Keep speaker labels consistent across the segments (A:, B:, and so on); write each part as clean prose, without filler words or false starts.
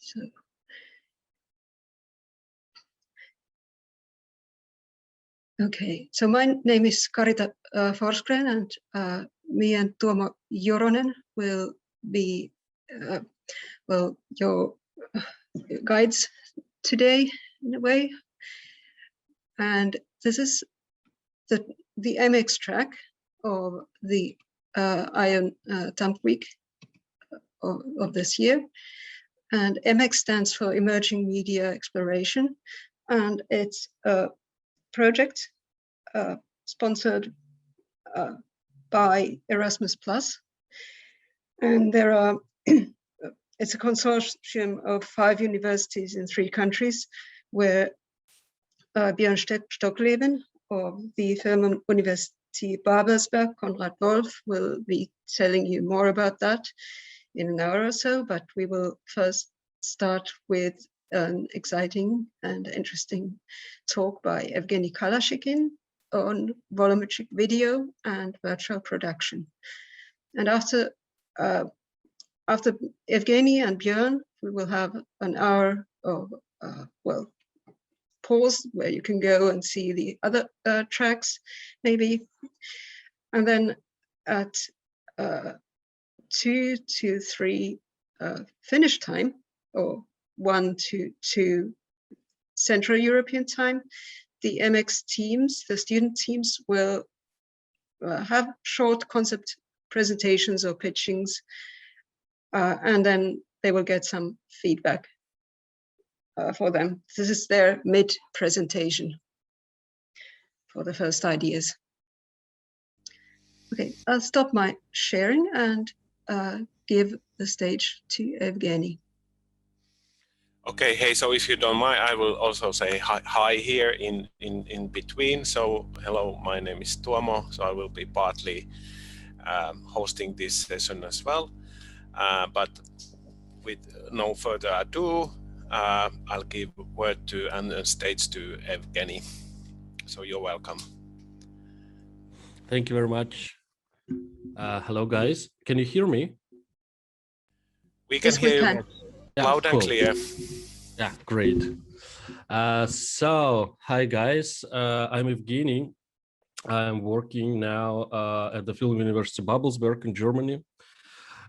A: So, okay, so my name is Karita Forsgren, and me and Tuomo Joronen will be well, your guides today in a way. And this is the EMEX track of the Ion TAMK week of this year. And EMEX stands for Emerging Media Exploration, and it's a project sponsored by Erasmus+. And there are it's a consortium of 5 universities in 3 countries, where Björn Stockleben of the University Babelsberg, Konrad Wolf, will be telling you more about that in an hour or so, but we will first start with an exciting and interesting talk by Evgeny Kalachikin on volumetric video and virtual production. And after Evgeny and Björn, we will have an hour of pause where you can go and see the other tracks, maybe. And then at 2 to 3 Finnish time, or 1 to 2 Central European time, the EMEX teams, the student teams, will have short concept presentations or pitchings, and then they will get some feedback for them. This is their mid-presentation for the first ideas. Okay, I'll stop my sharing and give the stage to Evgeny.
B: Okay, hey, so if you don't mind, I will also say hi here in between. So hello, my name is Tuomo, so I will be partly hosting this session as well. But with no further ado, I'll give word to and stage to Evgeny. So you're welcome.
C: Thank you very much. Hello, guys. Can you hear me?
B: We can hear you loud and
C: cool.
B: clear.
C: Yeah, great. So, hi, guys. I'm Evgeny. I'm working now at the Film University Babelsberg in Germany.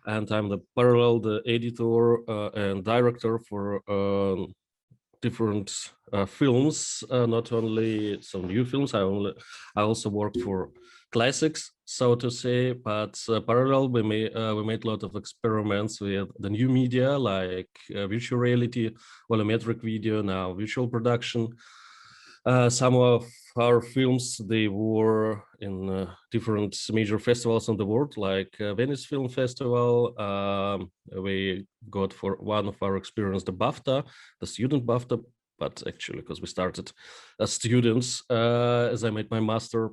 C: And I'm the editor and director for different films, not only some new films. I also work for classics, so to say. But parallel, we made a lot of experiments with the new media, like virtual reality, volumetric video, now visual production. Some of our films, they were in different major festivals in the world, like Venice Film Festival. We got for one of our experience the BAFTA, the student BAFTA, but actually because we started as students as I made my master.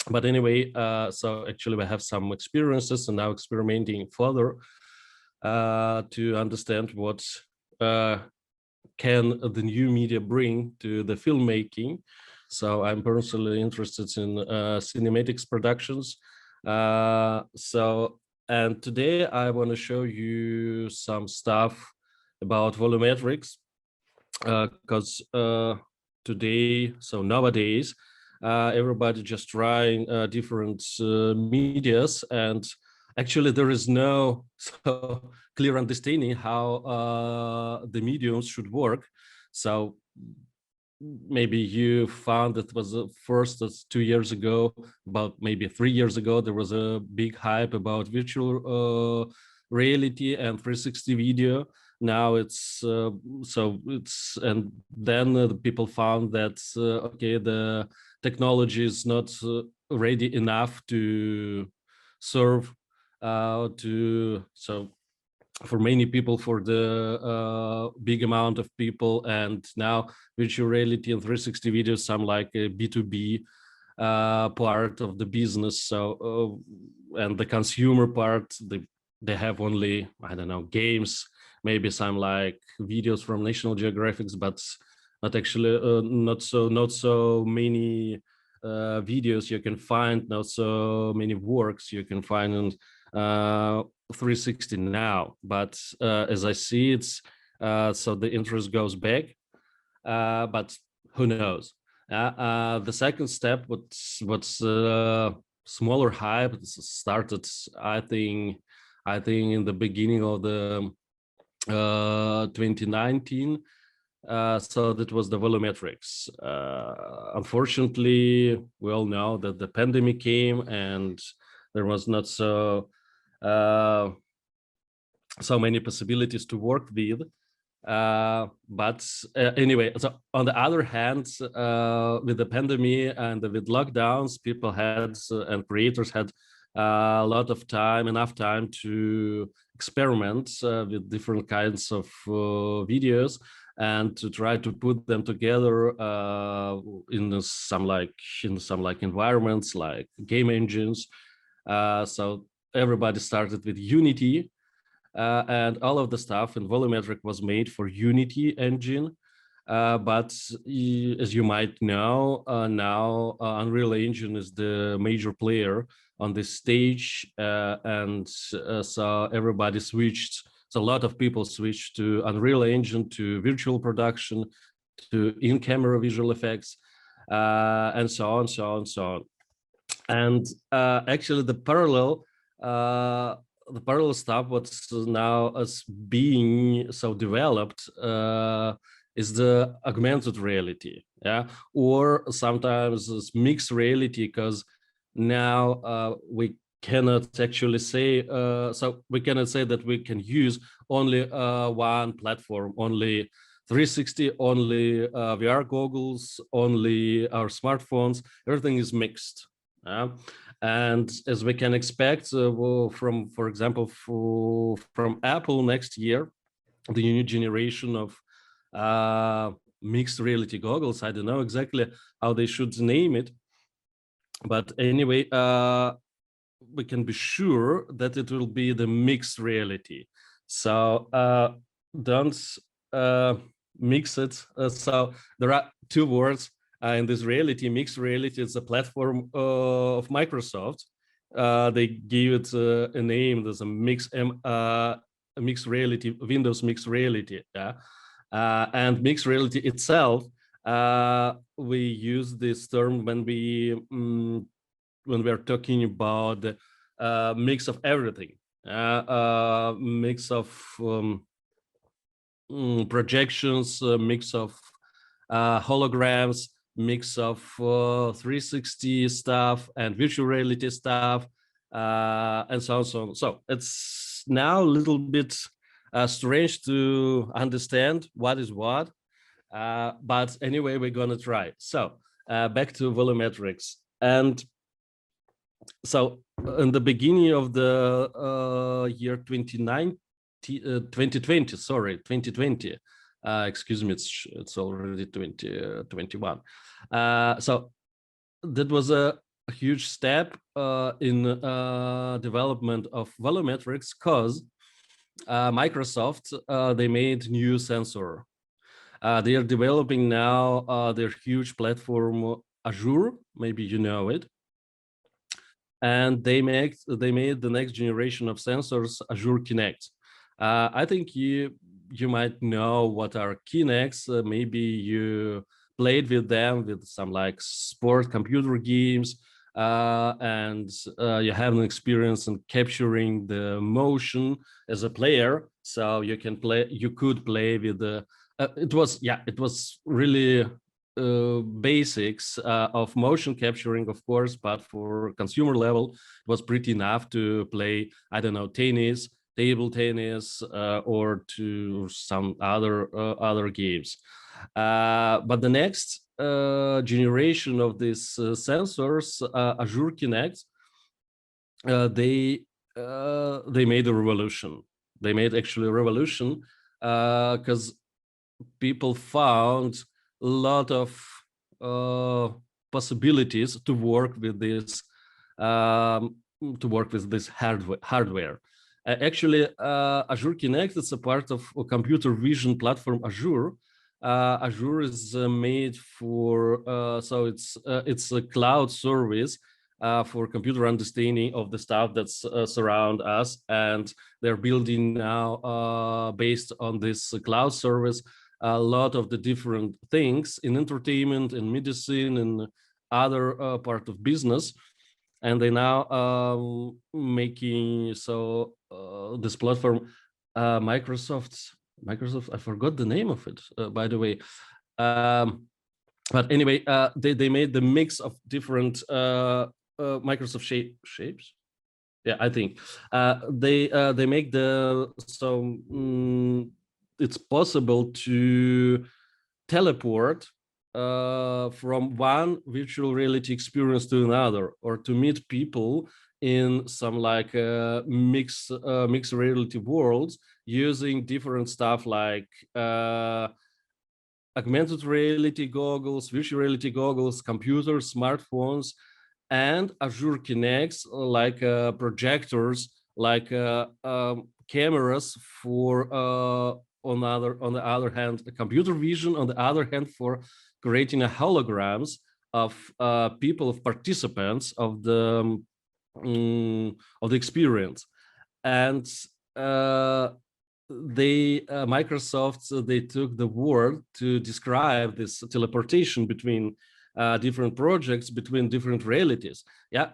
C: But anyway, so actually we have some experiences and now experimenting further to understand what can the new media bring to the filmmaking. So I'm personally interested in cinematics productions. And today I want to show you some stuff about volumetrics, because today, so nowadays, everybody just trying different medias, and actually there is no so clear understanding how the mediums should work. So maybe you found it was first 2 years ago, about maybe 3 years ago, there was a big hype about virtual reality and 360 video. Now it's and then the people found that okay, the technology is not ready enough to serve for many people, for the big amount of people. And now virtual reality and 360 videos, some like a B2B part of the business. So and the consumer part, they have only, I don't know, games, maybe some like videos from National Geographic, but not actually not so many videos you can find, not so many works you can find in 360 now. But as I see, it's so the interest goes back, but who knows? The second step, what's smaller hype, started, I think in the beginning of the 2019. So that was the volumetrics. Unfortunately, we all know that the pandemic came and there was not so many possibilities to work with. But anyway, so on the other hand, with the pandemic and with lockdowns, people had and creators had a lot of time, enough time to experiment with different kinds of videos and to try to put them together in some environments like game engines. So everybody started with Unity. And all of the stuff in Volumetric was made for Unity engine. But as you might know, now Unreal Engine is the major player on this stage. So everybody switched. So a lot of people switched to Unreal Engine, to virtual production, to in-camera visual effects, and so on, so on, so on. And actually the parallel stuff what's now as being so developed is the augmented reality, yeah, or sometimes it's mixed reality, because now we cannot actually say so we cannot say that we can use only one platform, only 360, only VR goggles, only our smartphones. Everything is mixed. And as we can expect from, for example, from Apple next year, the new generation of mixed reality goggles, I don't know exactly how they should name it, but anyway, we can be sure that it will be the mixed reality. So don't mix it. So there are two words in this reality. Mixed reality is a platform of Microsoft. They give it a name. There's a mixed reality, Windows mixed reality. Yeah, and mixed reality itself. We use this term when we are talking about the mix of everything, mix of projections, mix of holograms, mix of 360 stuff and virtual reality stuff, and so on, so on. So it's now a little bit strange to understand what is what, but anyway, we're gonna try. So back to volumetrics. And so in the beginning of the year 2020, excuse me, it's already 2021. So that was a huge step in development of volumetrics, because Microsoft, they made new sensor. They are developing now their huge platform Azure, maybe you know it. And they made the next generation of sensors, Azure Kinect. I think you might know what are Kinects. Maybe you played with them with some like sport computer games, and you have an experience in capturing the motion as a player. So you could play with the. It was really basics of motion capturing, of course, but for consumer level, it was pretty enough to play, I don't know, tennis, table tennis, or to some other games. But the next generation of these sensors, Azure Kinect, they made a revolution. They made actually a revolution because people found a lot of possibilities to work with this hardware. Actually, Azure Kinect is a part of a computer vision platform Azure. Azure is made for so it's a cloud service for computer understanding of the stuff that's surround us. And they're building now, based on this cloud service, a lot of the different things in entertainment, in medicine, and other part of business. And they now making this platform, Microsoft, I forgot the name of it, by the way. But anyway, they made the mix of different Microsoft shapes. Yeah, I think they make it's possible to teleport from one virtual reality experience to another, or to meet people in some like mixed reality worlds using different stuff like augmented reality goggles, virtual reality goggles, computers, smartphones, and Azure Kinects, like projectors, like cameras for on the other hand, computer vision, on the other hand, for creating a holograms of people, of participants of the experience. And Microsoft, they took the word to describe this teleportation between different projects, between different realities. Yeah,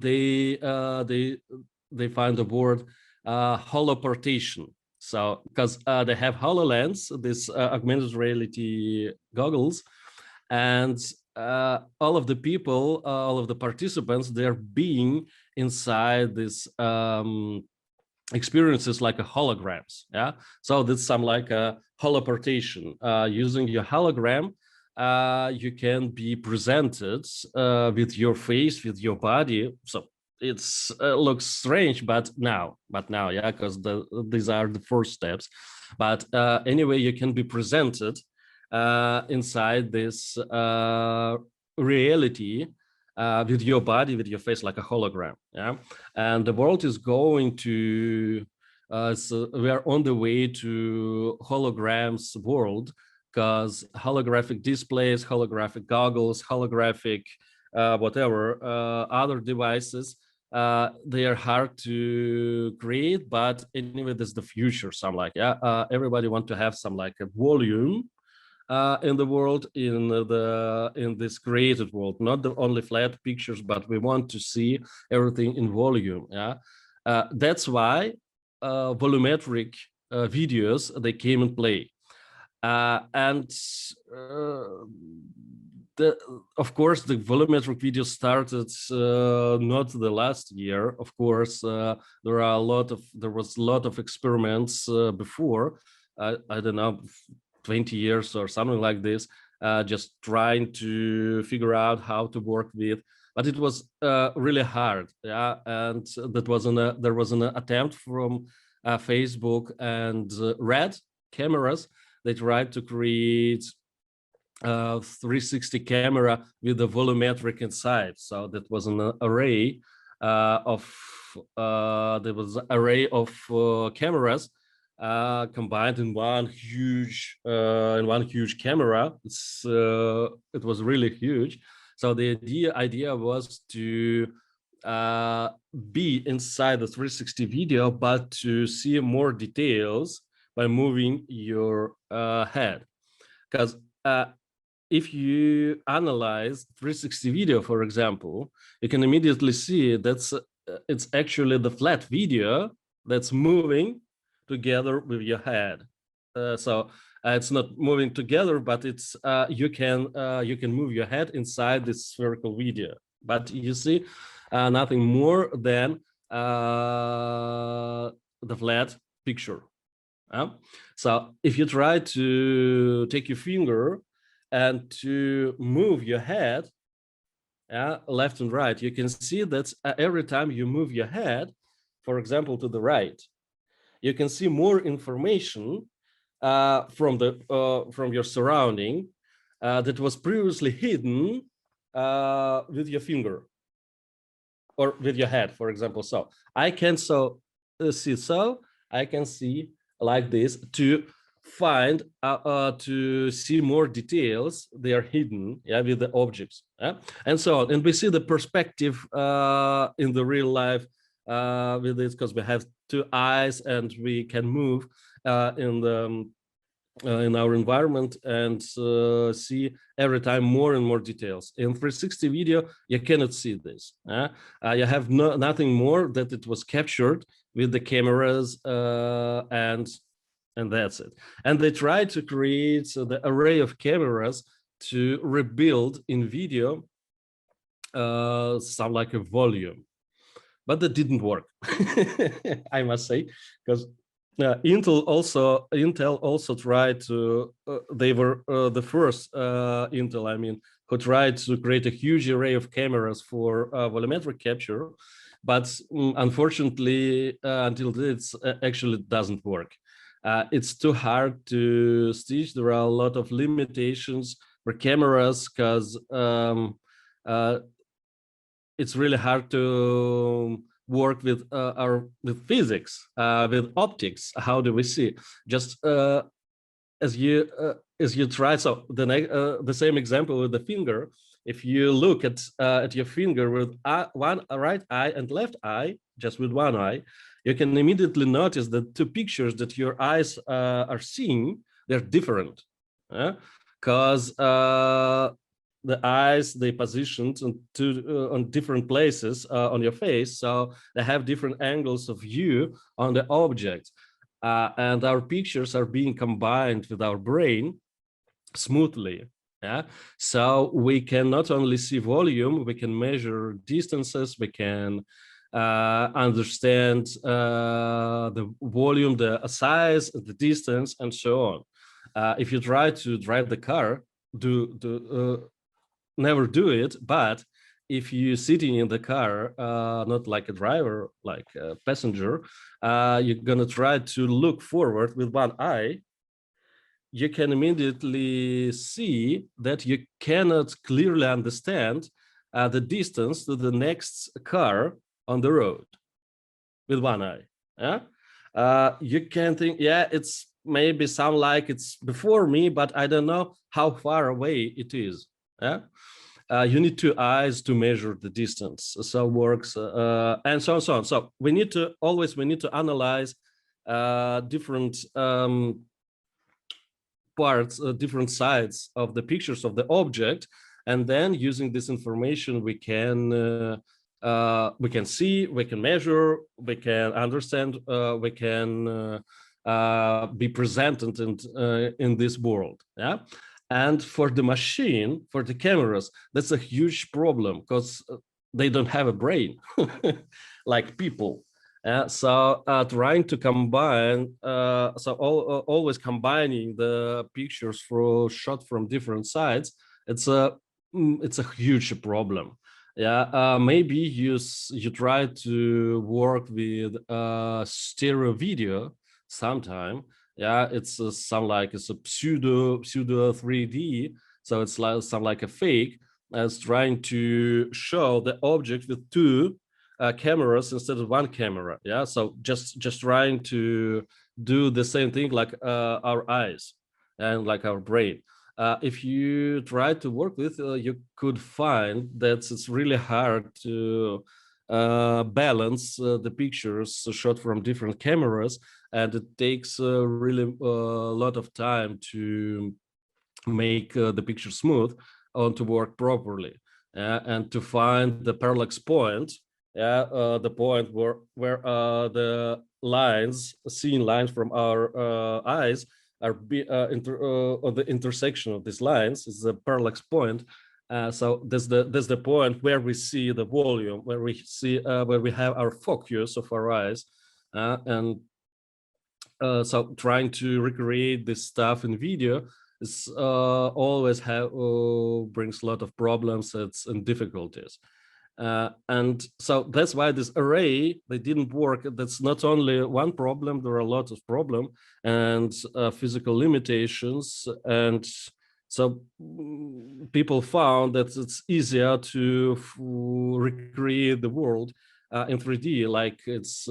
C: they find the word holoportation. So because they have HoloLens, this augmented reality goggles, and all of the people, all of the participants, they're being inside this experiences like a holograms. Yeah, so that's some like a holoportation. Using your hologram, you can be presented with your face, with your body. So it's looks strange, but now, yeah, because these are the first steps. But anyway, you can be presented inside this reality with your body, with your face, like a hologram. Yeah, and the world is going to. So we are on the way to holograms world, because holographic displays, holographic goggles, holographic whatever other devices, they are hard to create, but anyway, that's the future. Some like, yeah, everybody want to have some like a volume in the world, in this created world, not the only flat pictures, but we want to see everything in volume. Yeah, that's why volumetric videos, they came in play. And of course, the volumetric video started not the last year. Of course, there was a lot of experiments before. I don't know, 20 years or something like this, just trying to figure out how to work with. But it was really hard. Yeah, and there was an attempt from Facebook and Red cameras. They tried to create 360 camera with the volumetric inside. So that was an array of cameras combined in one huge camera. It was really huge. So the idea was to be inside the 360 video, but to see more details by moving your head. Because if you analyze 360 video, for example, you can immediately see that's it's actually the flat video that's moving together with your head. So it's not moving together, but it's you can move your head inside this spherical video. But you see nothing more than the flat picture. So if you try to take your finger and to move your head left and right, you can see that every time you move your head, for example, to the right, you can see more information from your surrounding that was previously hidden with your finger or with your head, for example. So I can see like this to find to see more details. They are hidden, yeah, with the objects, and so on. And we see the perspective in the real life with this, because we have two eyes and we can move in our environment and see every time more and more details. In 360 video, you cannot see this. You have nothing more that it was captured with the cameras and that's it. And they try to create the array of cameras to rebuild in video some like a volume, but that didn't work. I must say, because Intel also tried to. They were the first Intel, I mean, who tried to create a huge array of cameras for volumetric capture, but unfortunately, until this actually doesn't work. It's too hard to stitch. There are a lot of limitations for cameras because it's really hard to work with with physics, with optics. How do we see? Just as you try. So the same example with the finger. If you look at your finger with one right eye and left eye, just with one eye, you can immediately notice that two pictures that your eyes are seeing, they're different, because the eyes, they positioned on different places on your face, so they have different angles of view on the object, and our pictures are being combined with our brain smoothly. Yeah, so we can not only see volume, we can measure distances, we can understand the volume, the size, the distance, and so on. If you try to drive the car, never do it. But if you're sitting in the car, not like a driver, like a passenger, you're gonna try to look forward with one eye, you can immediately see that you cannot clearly understand the distance to the next car on the road with one eye. Yeah, you can think, yeah, it's maybe sound like it's before me, but I don't know how far away it is. Yeah, you need two eyes to measure the distance. So works and so on, so on. So we need to analyze different parts, different sides of the pictures of the object, and then using this information we can see, we can measure, we can understand, we can be presented in this world. Yeah, and for the machine, for the cameras, that's a huge problem because they don't have a brain like people. So trying to combine, always combining the pictures shot from different sides, it's a huge problem. Yeah, maybe you try to work with stereo video sometime. Yeah, it's some like it's a pseudo 3D, so it's like some like a fake as trying to show the object with two cameras instead of one camera. Yeah, so just trying to do the same thing like our eyes and like our brain. If you try to work with, you could find that it's really hard to balance the pictures shot from different cameras, and it takes really a lot of time to make the picture smooth and to work properly, and to find the parallax point. The point where the lines, seen lines from our eyes, are on the intersection of these lines is the parallax point. So there's the point where we see the volume, where we see where we have our focus of our eyes, and so trying to recreate this stuff in video is always brings a lot of problems and difficulties. And so that's why this array, they didn't work. That's not only one problem, there are a lot of problems and physical limitations. And so people found that it's easier to recreate the world in 3D, like it's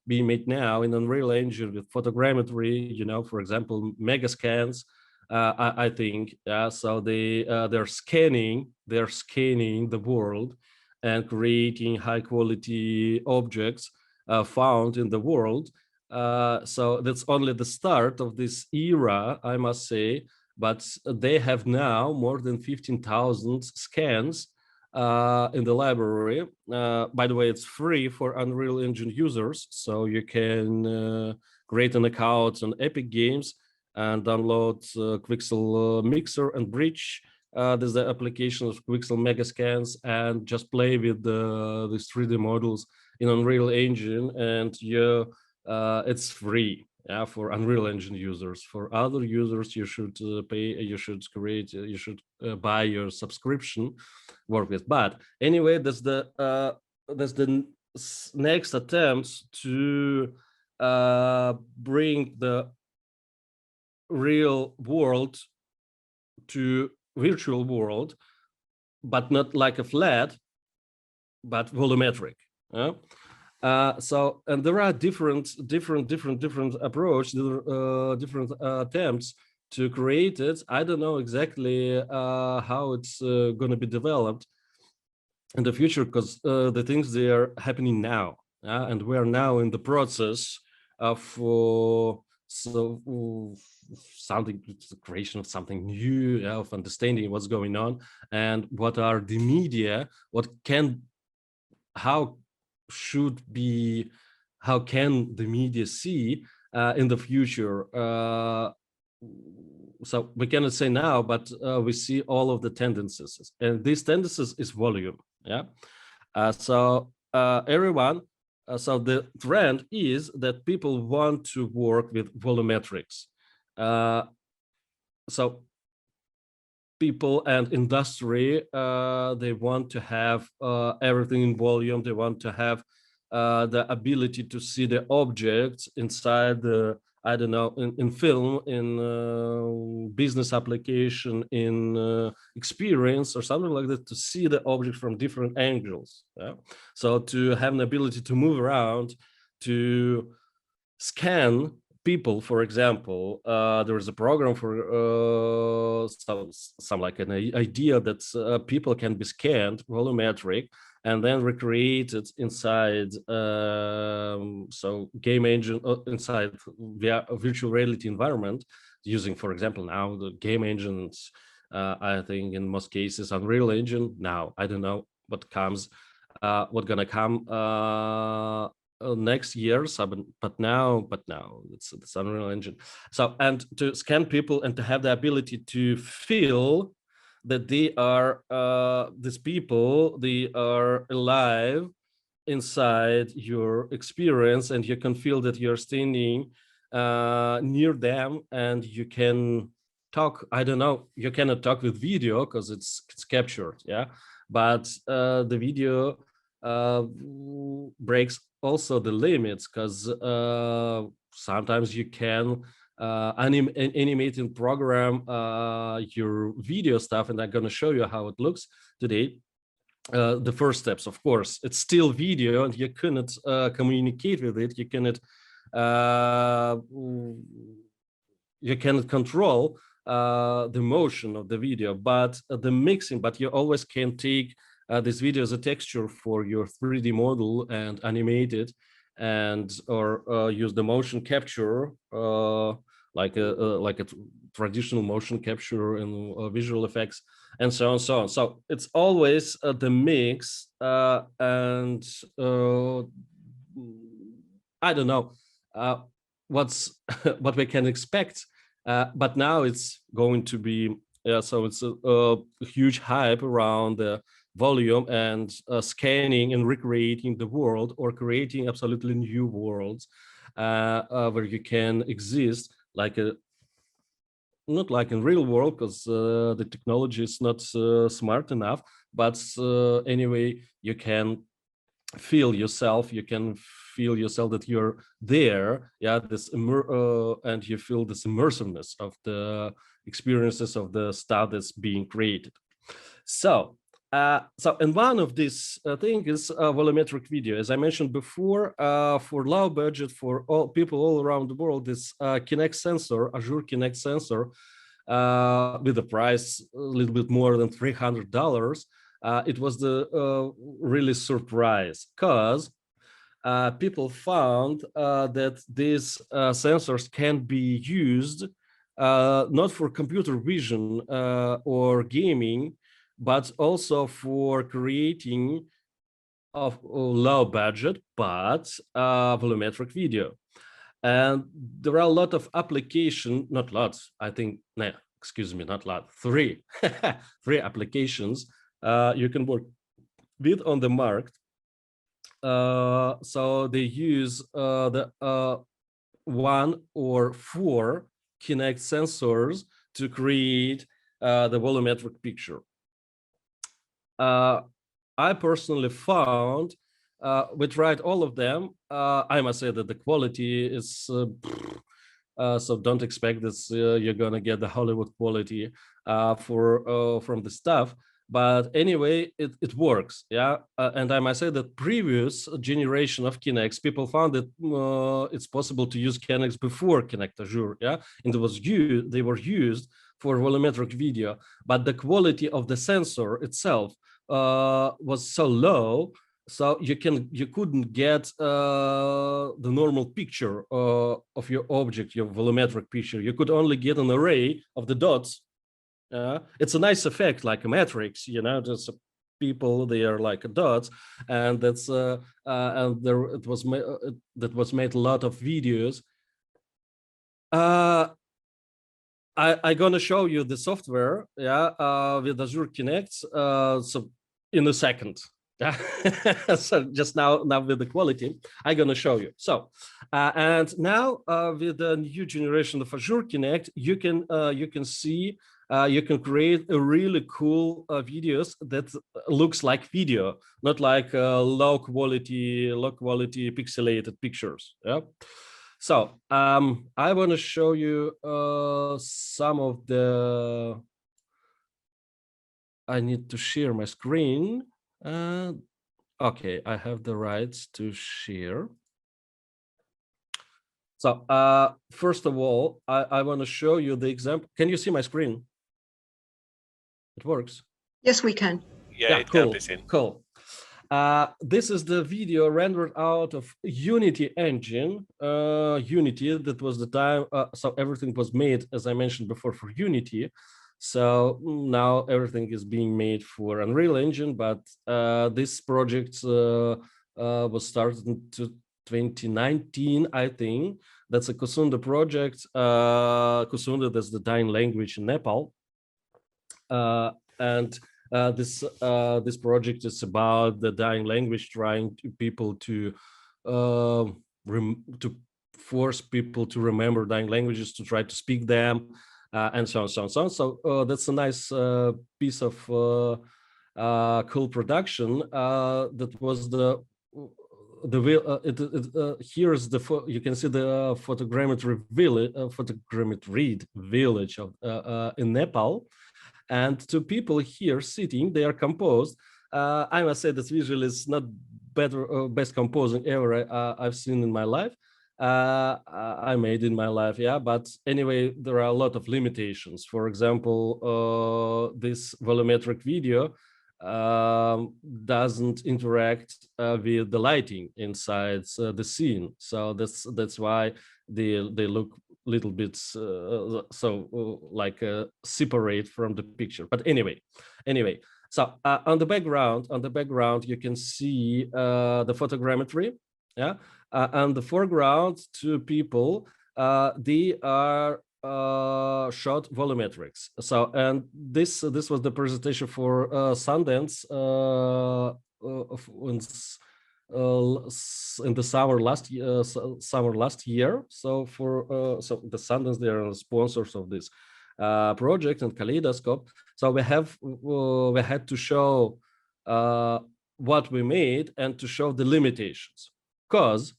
C: being made now in Unreal Engine with photogrammetry, you know, for example, mega scans. I think so they're scanning the world and creating high quality objects found in the world. So that's only the start of this era, I must say, but they have now more than 15,000 scans in the library. By the way, it's free for Unreal Engine users, so you can create an account on Epic Games and download Quixel Mixer and Bridge. There's the application of Quixel Megascans, and just play with these 3D models in Unreal Engine, and it's free. Yeah, for Unreal Engine users. For other users, you should pay. You should create. You should buy your subscription. Work with. But anyway, that's the next attempt to bring the real world to virtual world, but not like a flat, but volumetric. So, and there are different approach, different attempts to create it. I don't know exactly how it's going to be developed in the future, because the things they are happening now, and we are now in the process of something, the creation of something new, of understanding what's going on and what are the media, how can the media see in the future. So we cannot say now, but we see all of the tendencies, and these tendencies is volume. So everyone, so the trend is that people want to work with volumetrics. So people and industry, they want to have everything in volume. They want to have the ability to see the objects inside the, I don't know, in film, in business application, in experience or something like that, to see the object from different angles. So to have an ability to move around, to scan people, for example, there is a program for some like an idea that people can be scanned volumetric and then recreated inside so game engine inside via a virtual reality environment, using, for example, now the game engines. I think in most cases Unreal Engine. Now I don't know what comes, what's gonna come next year. So, but now it's Unreal Engine. So, and to scan people and to have the ability to feel that they are these people, they are alive inside your experience, and you can feel that you're standing near them, and you can talk. I don't know, you cannot talk with video because it's captured, but the video breaks also the limits, because sometimes you can animate in program your video stuff, and I'm going to show you how it looks today. The first steps, of course, it's still video, and you cannot communicate with it. You cannot control the motion of the video, but the mixing. But you always can take this video as a texture for your 3D model and animate it, and or use the motion capture like a traditional motion capture in visual effects, and so on, so on. So it's always the mix, and I don't know what's what we can expect, but now it's going to be so it's a huge hype around the volume and scanning and recreating the world, or creating absolutely new worlds where you can exist like a, not like in real world, because the technology is not smart enough, but anyway, you can feel yourself, that you're there, this and you feel this immersiveness of the experiences of the stuff that's being created. So And one of these things is volumetric video. As I mentioned before, for low budget, for all people all around the world, this Kinect sensor, Azure Kinect sensor, with a price a little bit more than $300, it was the really surprise, because people found that these sensors can be used not for computer vision or gaming, but also for creating of low budget, but volumetric video. And there are a lot of applications, not lots, I think, no, excuse me, not lot, three, three applications you can work with on the market. So they use the 1 or 4 Kinect sensors to create the volumetric picture. I personally found, we tried all of them. I must say that the quality is, so don't expect this, you're gonna get the Hollywood quality from the stuff. But anyway, it works, yeah. And I must say that previous generation of Kinects, people found that it's possible to use Kinects before Kinect Azure, yeah. And they were used for volumetric video, but the quality of the sensor itself was so low, so you couldn't get the normal picture of your object, your volumetric picture. You could only get an array of the dots. It's a nice effect, like a matrix, you know, just people, they are like dots, and that's and there that was made a lot of videos. I'm gonna show you the software, yeah, with Azure Kinect, so in a second. Yeah. So just now with the quality, I'm gonna show you. So, and now with the new generation of Azure Kinect, you can see. You can create a really cool videos that looks like video, not like low quality pixelated pictures. Yeah. So I want to show you some of the. I need to share my screen. Okay, I have the rights to share. So first of all, I want to show you the example. Can you see my screen? It works.
A: Yes, we can.
B: Yeah, it
C: cool,
B: can be seen.
C: Cool. This is the video rendered out of Unity engine. Unity, that was the time, so everything was made, as I mentioned before, for Unity. So now everything is being made for Unreal Engine, but this project was started in 2019, I think. That's a Kusunda project. Kusunda, that's the dying language in Nepal. And this project is about the dying language, trying people to force people to remember dying languages, to try to speak them, and so on, so on, so on. So that's a nice piece of cool production. That was here's the you can see the photogrammetry village of in Nepal. And two people here sitting, they are composed. I must say that visual is not best composing ever I've seen in my life. I made in my life, yeah. But anyway, there are a lot of limitations. For example, this volumetric video doesn't interact with the lighting inside the scene. So that's why they look little bit like separate from the picture. But anyway, so on the background you can see the photogrammetry, yeah. And the foreground, two people, they are shot volumetrics. So, and this was the presentation for Sundance in the summer last year. So for so the Sundance, they are sponsors of this project, and Kaleidoscope. So we had to show what we made and to show the limitations, because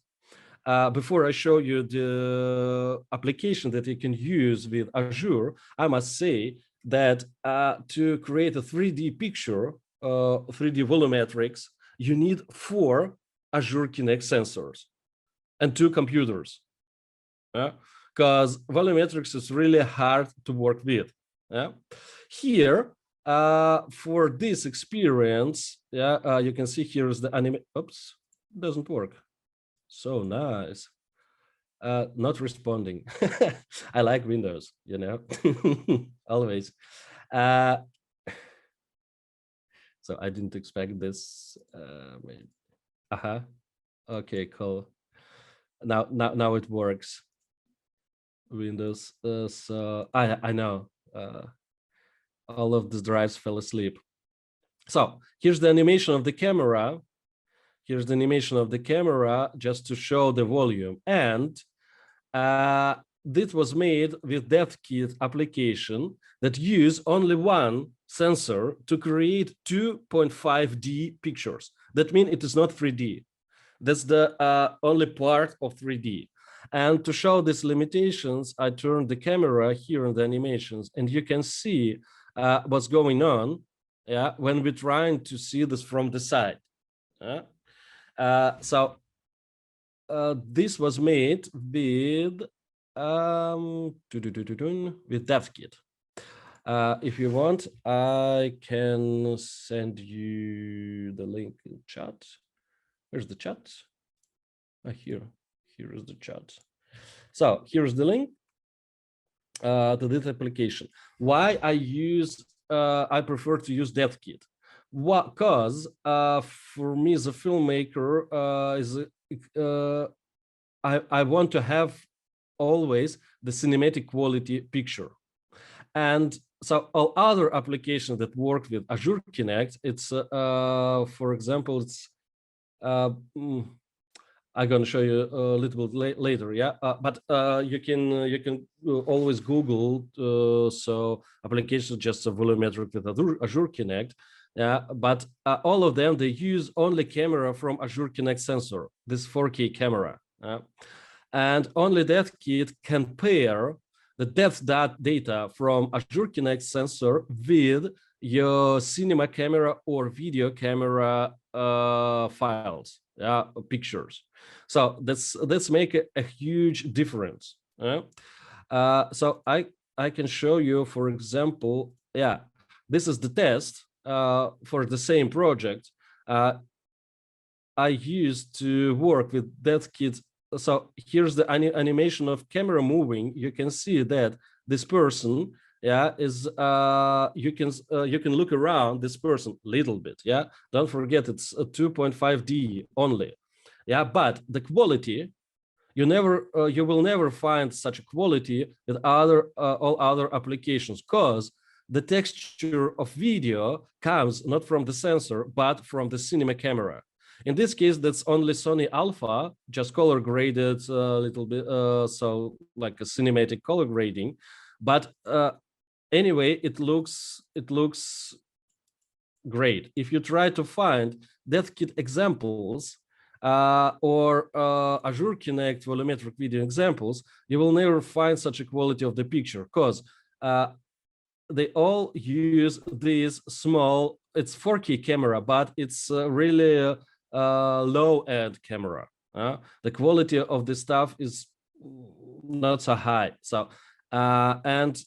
C: before I show you the application that you can use with Azure, I must say that to create a 3D picture 3D volumetrics, you need 4 Azure Kinect sensors and 2 computers. Because volumetrics is really hard to work with. Here, for this experience, you can see here is the anime. Oops, doesn't work. So nice. Not responding. I like Windows, you know, always. So I didn't expect this. Okay, cool. Now it works. Windows. So I know. All of the drives fell asleep. So here's the animation of the camera. Here's the animation of the camera just to show the volume. And this was made with DevKit application that use only one sensor to create 2.5D pictures. That means it is not 3D. That's the only part of 3D. And to show these limitations, I turned the camera here in the animations, and you can see what's going on when we're trying to see this from the side. So this was made with DevKit. If you want, I can send you the link in chat. Where's the chat? Here is the chat. So here's the link to this application. Why I prefer to use DevKit? Because for me as a filmmaker, I want to have always the cinematic quality picture. And so all other applications that work with Azure Kinect, it's for example, it's I'm going to show you a little bit later, but you can always Google so applications just a volumetric with Azure Kinect, but all of them, they use only camera from Azure Kinect sensor, this 4K camera, and only DevKit can pair the depth data from Azure Kinect sensor with your cinema camera or video camera files, pictures. So that's make a huge difference. So I can show you, for example, this is the test for the same project. I used to work with DevKit. So here's the animation of camera moving. You can see that this person is you can look around this person a little bit. Don't forget it's a 2.5D only. But the quality, you will never find such a quality with all other applications, because the texture of video comes not from the sensor but from the cinema camera. In this case, that's only Sony Alpha, just color graded a little bit, so like a cinematic color grading. But anyway, it looks great. If you try to find DevKit examples or Azure Kinect volumetric video examples, you will never find such a quality of the picture, because they all use this small, it's 4K camera, but it's really low-end camera. The quality of the stuff is not so high. So and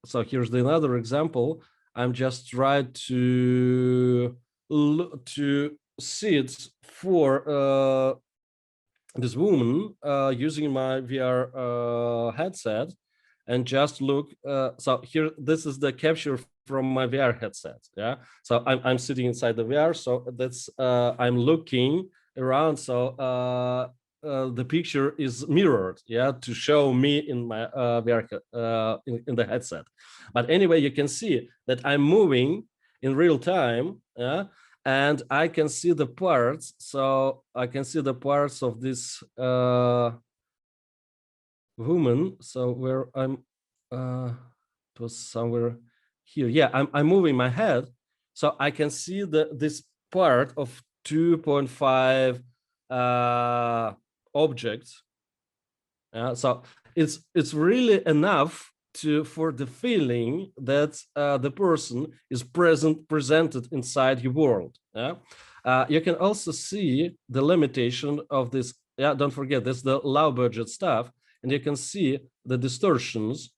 C: so here's another example. I'm just trying to sit for this woman using my VR headset, and just look. So here, this is the capture from my VR headset. So I'm sitting inside the VR. So that's I'm looking around. So the picture is mirrored, to show me in my VR in the headset. But anyway, you can see that I'm moving in real time, and I can see the parts. So I can see the parts of this woman. So where I'm, it was somewhere here. I'm moving my head, so I can see this part of 2.5 objects. So it's really enough for the feeling that the person is presented inside your world. Yeah? You can also see the limitation of this. Yeah, don't forget, that's the low budget stuff, and you can see the distortions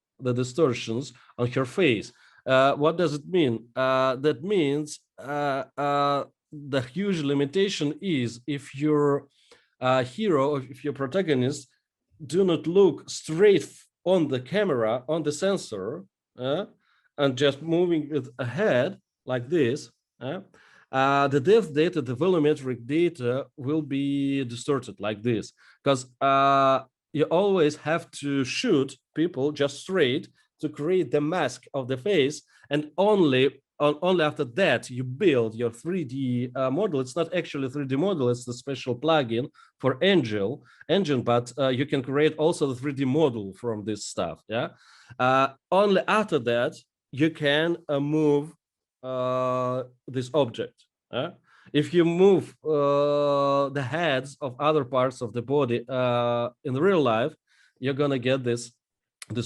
C: on her face. What does it mean? That means the huge limitation is if your hero, or if your protagonist do not look straight on the camera, on the sensor, and just moving it ahead like this, the depth data, the volumetric data will be distorted like this, because you always have to shoot people just straight to create the mask of the face, and only after that you build your 3D model. It's not actually a 3D model, it's the special plugin for engine, but you can create also the 3D model from this stuff. Yeah, only after that you can move this object. If you move the heads of other parts of the body in real life, you're gonna get this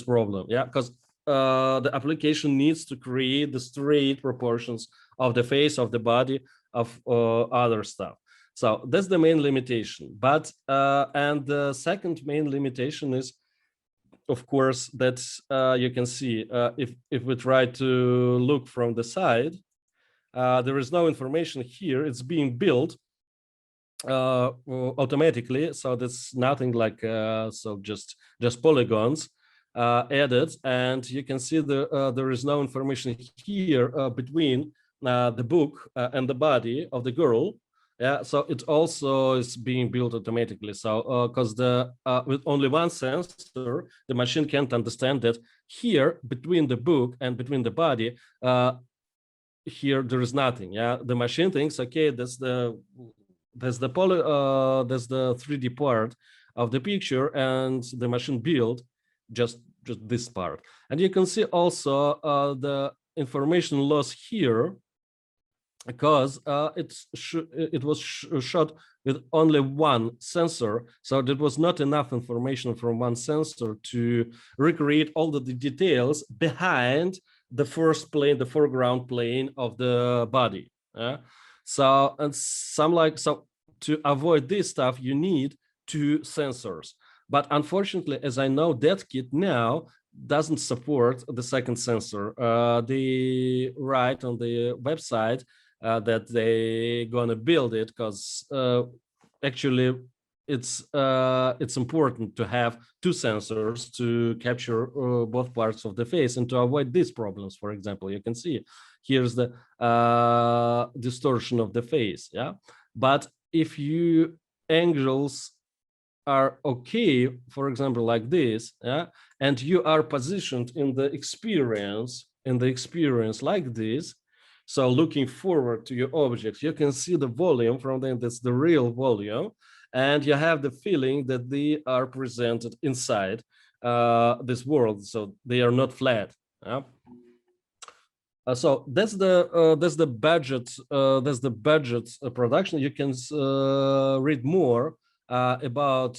C: problem. Yeah, because the application needs to create the straight proportions of the face, of the body, of other stuff. So that's the main limitation. But and the second main limitation is, of course, that you can see if we try to look from the side, there is no information here. It's being built automatically, so that's nothing like so just polygons added, and you can see there is no information here between the book and the body of the girl. Yeah, so it also is being built automatically. So because with only one sensor, the machine can't understand that here between the book and between the body, here there is nothing. Yeah, the machine thinks, okay, that's the 3D part of the picture, and the machine built just this part. And you can see also the information loss here, because it was shot with only one sensor, so there was not enough information from one sensor to recreate all the details behind the first plane, the foreground plane of the body. So to avoid this stuff, you need two sensors. But unfortunately, as I know, DeathKit now doesn't support the second sensor. They write on the website that they're gonna build it, because actually it's important to have two sensors to capture both parts of the face and to avoid these problems. For example, you can see here's the distortion of the face. Yeah, but if you angles are okay, for example, like this, yeah, and you are positioned in the experience like this, so looking forward to your objects, you can see the volume from them, that's the real volume, and you have the feeling that they are presented inside this world, so they are not flat. Yeah? So that's the budget production. You can read more about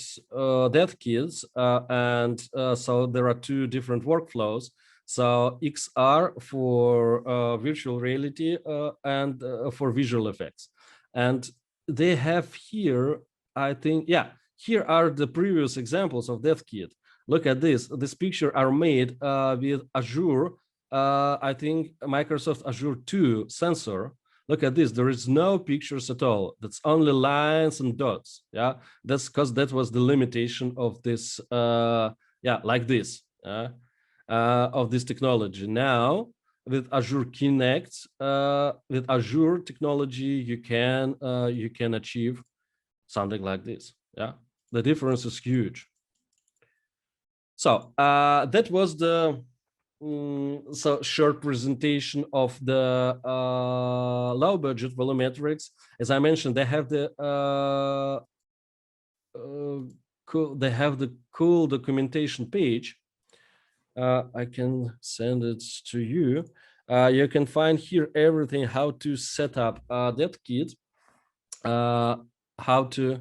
C: DeathKit, and so there are two different workflows. So XR for virtual reality and for visual effects, and they have here, I think, yeah, here are the previous examples of DeathKit. Look at this. This picture are made with Azure. I think Microsoft Azure 2 sensor. Look at this, there is no pictures at all. That's only lines and dots. Yeah, that's because that was the limitation of this, yeah, like this, of this technology. Now, with Azure Kinect, with Azure technology, you can achieve something like this. Yeah, the difference is huge. So that was the so short presentation of the low budget volumetrics. As I mentioned, they have the cool documentation page. I can send it to you. You can find here everything, how to set up DeathKit, how to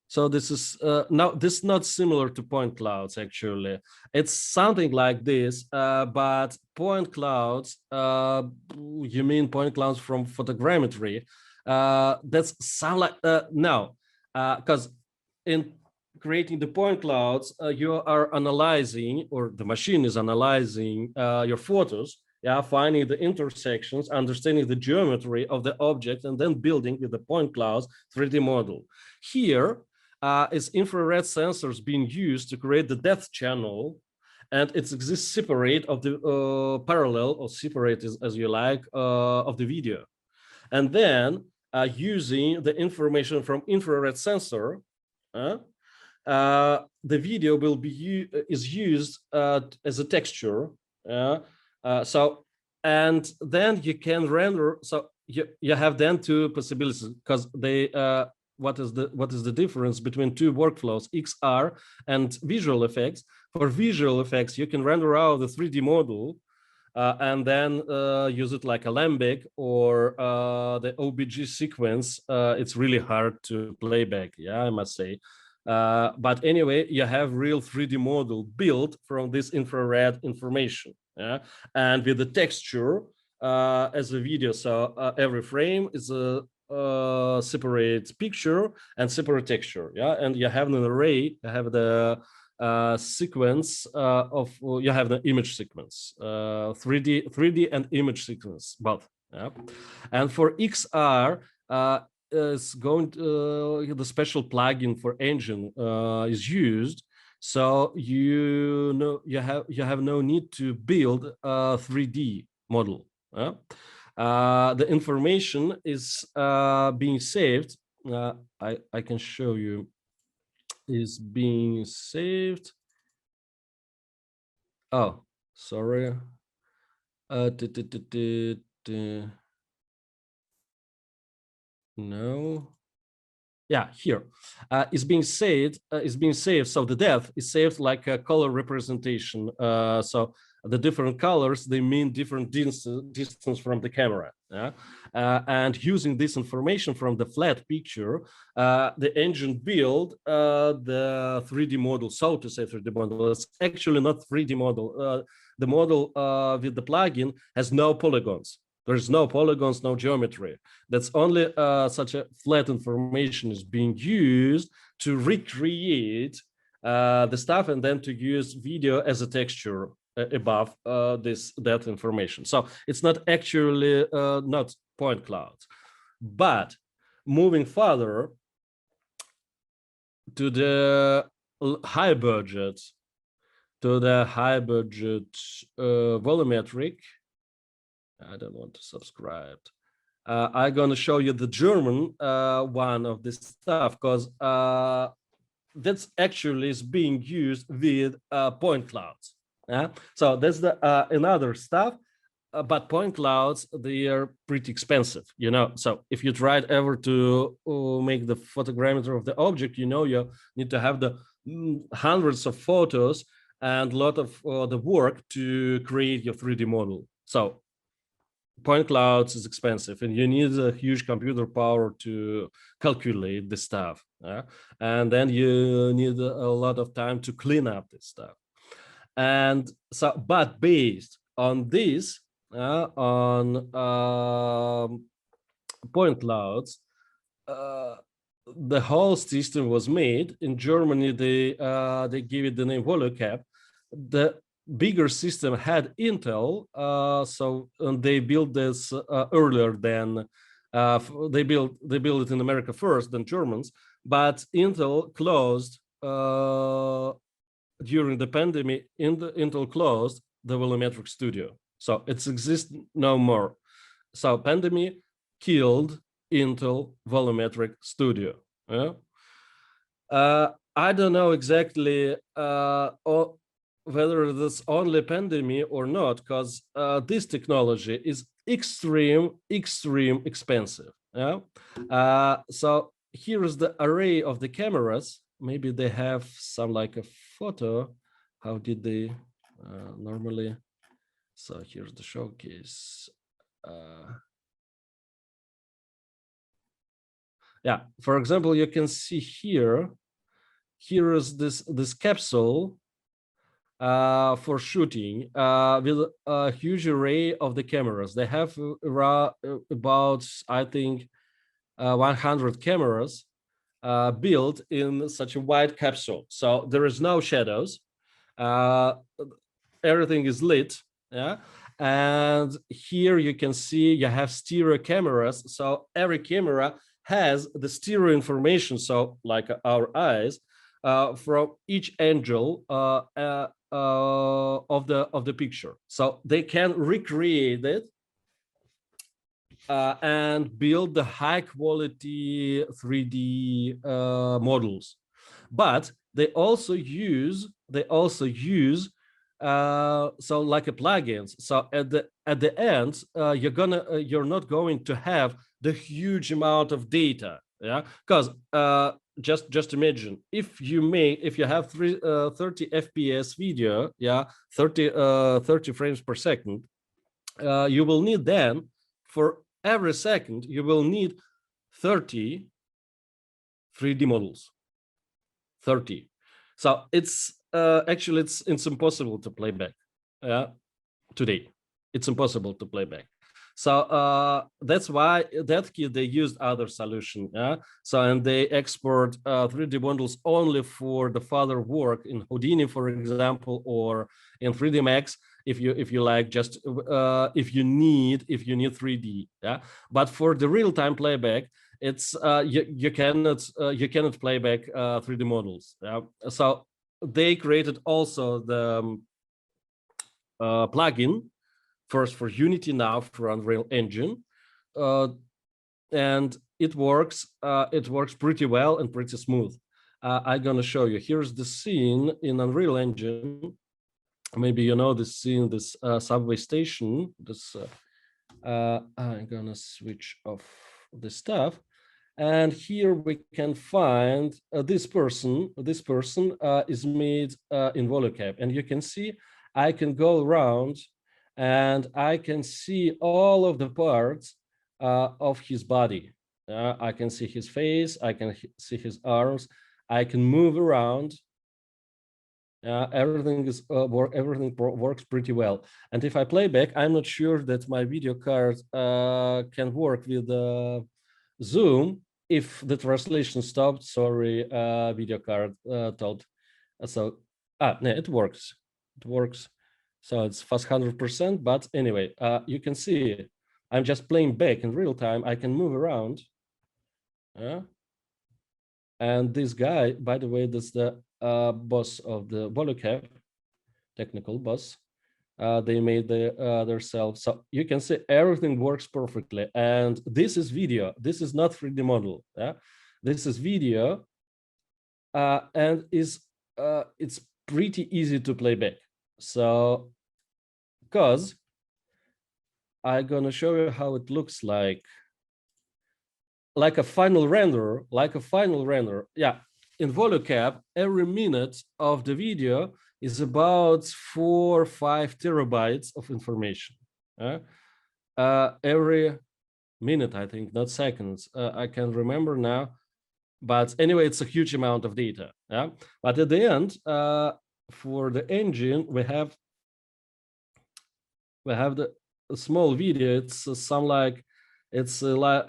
C: So this is now this is not similar to point clouds actually. It's something like this, but point clouds. You mean point clouds from photogrammetry? That's sound like no, because in creating the point clouds, you are analyzing, or the machine is analyzing your photos. Yeah, finding the intersections, understanding the geometry of the object, and then building with the point clouds 3D model. Here is infrared sensors being used to create the depth channel, and it exists separate of the parallel, or separate as you like, of the video. And then using the information from infrared sensor, the video will be is used as a texture. So, and then you can render. So you have then two possibilities, because they what is the difference between two workflows, XR and visual effects? For visual effects, you can render out the 3D model and then use it like Alembic or the OBG sequence. It's really hard to play back, yeah, I must say. But anyway, you have real 3D model built from this infrared information, yeah? And with the texture as a video. So every frame is a separate picture and separate texture, yeah? And you have an array, you have the sequence of, you have the image sequence, 3D and image sequence, both, yeah? And for XR, is going to the special plugin for engine is used, so you know you have no need to build a 3D model. The information is being saved. I can show you, is being saved. Oh, sorry. No. Yeah, here is being saved. So the depth is saved like a color representation. So the different colors, they mean different distance from the camera. Yeah? And using this information from the flat picture, the engine build the 3D model, so to say 3D model. It's actually not 3D model. The model with the plugin has no polygons. There's no polygons, no geometry. That's only such a flat information is being used to recreate the stuff, and then to use video as a texture above that information. So it's not actually not point clouds. But moving further to the high budget, volumetric. I don't want to subscribe. I'm going to show you the German one of this stuff, because that's actually is being used with point clouds. Yeah, so that's the another stuff. But point clouds, they are pretty expensive, you know. So if you try ever to make the photogrammetry of the object, you know, you need to have the hundreds of photos and a lot of the work to create your 3D model. So point clouds is expensive, and you need a huge computer power to calculate the stuff. And then you need a lot of time to clean up this stuff. And so, but based on this, on point clouds, the whole system was made. In Germany, they give it the name VoluCap. The bigger system had Intel, so they built this earlier than they built it in America first than Germans. But Intel closed during the pandemic. Intel closed the Volumetric studio, so it exists no more. So pandemic killed Intel Volumetric studio. Yeah? I don't know exactly whether this only pandemic or not, because this technology is extreme expensive. Yeah. So here is the array of the cameras. Maybe they have some like a photo. How did they normally? So here's the showcase. Yeah, for example, you can see here is this capsule for shooting with a huge array of the cameras. They have about, I think, 100 cameras built in such a wide capsule. So there is no shadows. Everything is lit. Yeah. And here you can see you have stereo cameras. So every camera has the stereo information. So like our eyes from each angle of the picture. So they can recreate it and build the high quality 3D models. But they also use so like a plugins. So at the end, you're not going to have the huge amount of data. Yeah, because just imagine if you have 30 FPS video, yeah, 30 frames per second, you will need then for every second you will need 30 3D models. 30. So it's actually it's impossible to play back. Today it's impossible to play back. So that's why TAMK they used other solution. So and they export 3D bundles only for the further work in Houdini, for example, or in 3D Max if you like, just if you need 3D. Yeah, but for the real-time playback, it's you cannot play back 3D models. Yeah, so they created also the plugin first for Unity, now for Unreal Engine, and it works pretty well and pretty smooth. I'm gonna show you. Here's the scene in Unreal Engine. Maybe you know this scene, this subway station. This I'm gonna switch off the stuff, and here we can find this person. This person is made in Volumetric, and you can see I can go around and I can see all of the parts of his body. I can see his face, I can see his arms, I can move around. Everything works pretty well. And if I play back, I'm not sure that my video card can work with Zoom if the translation stopped. Sorry, video card told. So no, it works. It works. So it's fast 100%, but anyway, you can see I'm just playing back in real time. I can move around. And this guy, by the way, that's the boss of the Volumetric, technical boss. They made themselves. So you can see everything works perfectly. And this is video. This is not 3D model. Yeah, this is video, and it's pretty easy to play back. So, because I'm gonna show you how it looks like a final render, Yeah, in Volumetric, every minute of the video is about 4 or 5 terabytes of information. Every minute, I think, not seconds. I can't remember now, but anyway, it's a huge amount of data. Yeah, but at the end, for the engine, we have the small video. It's it's like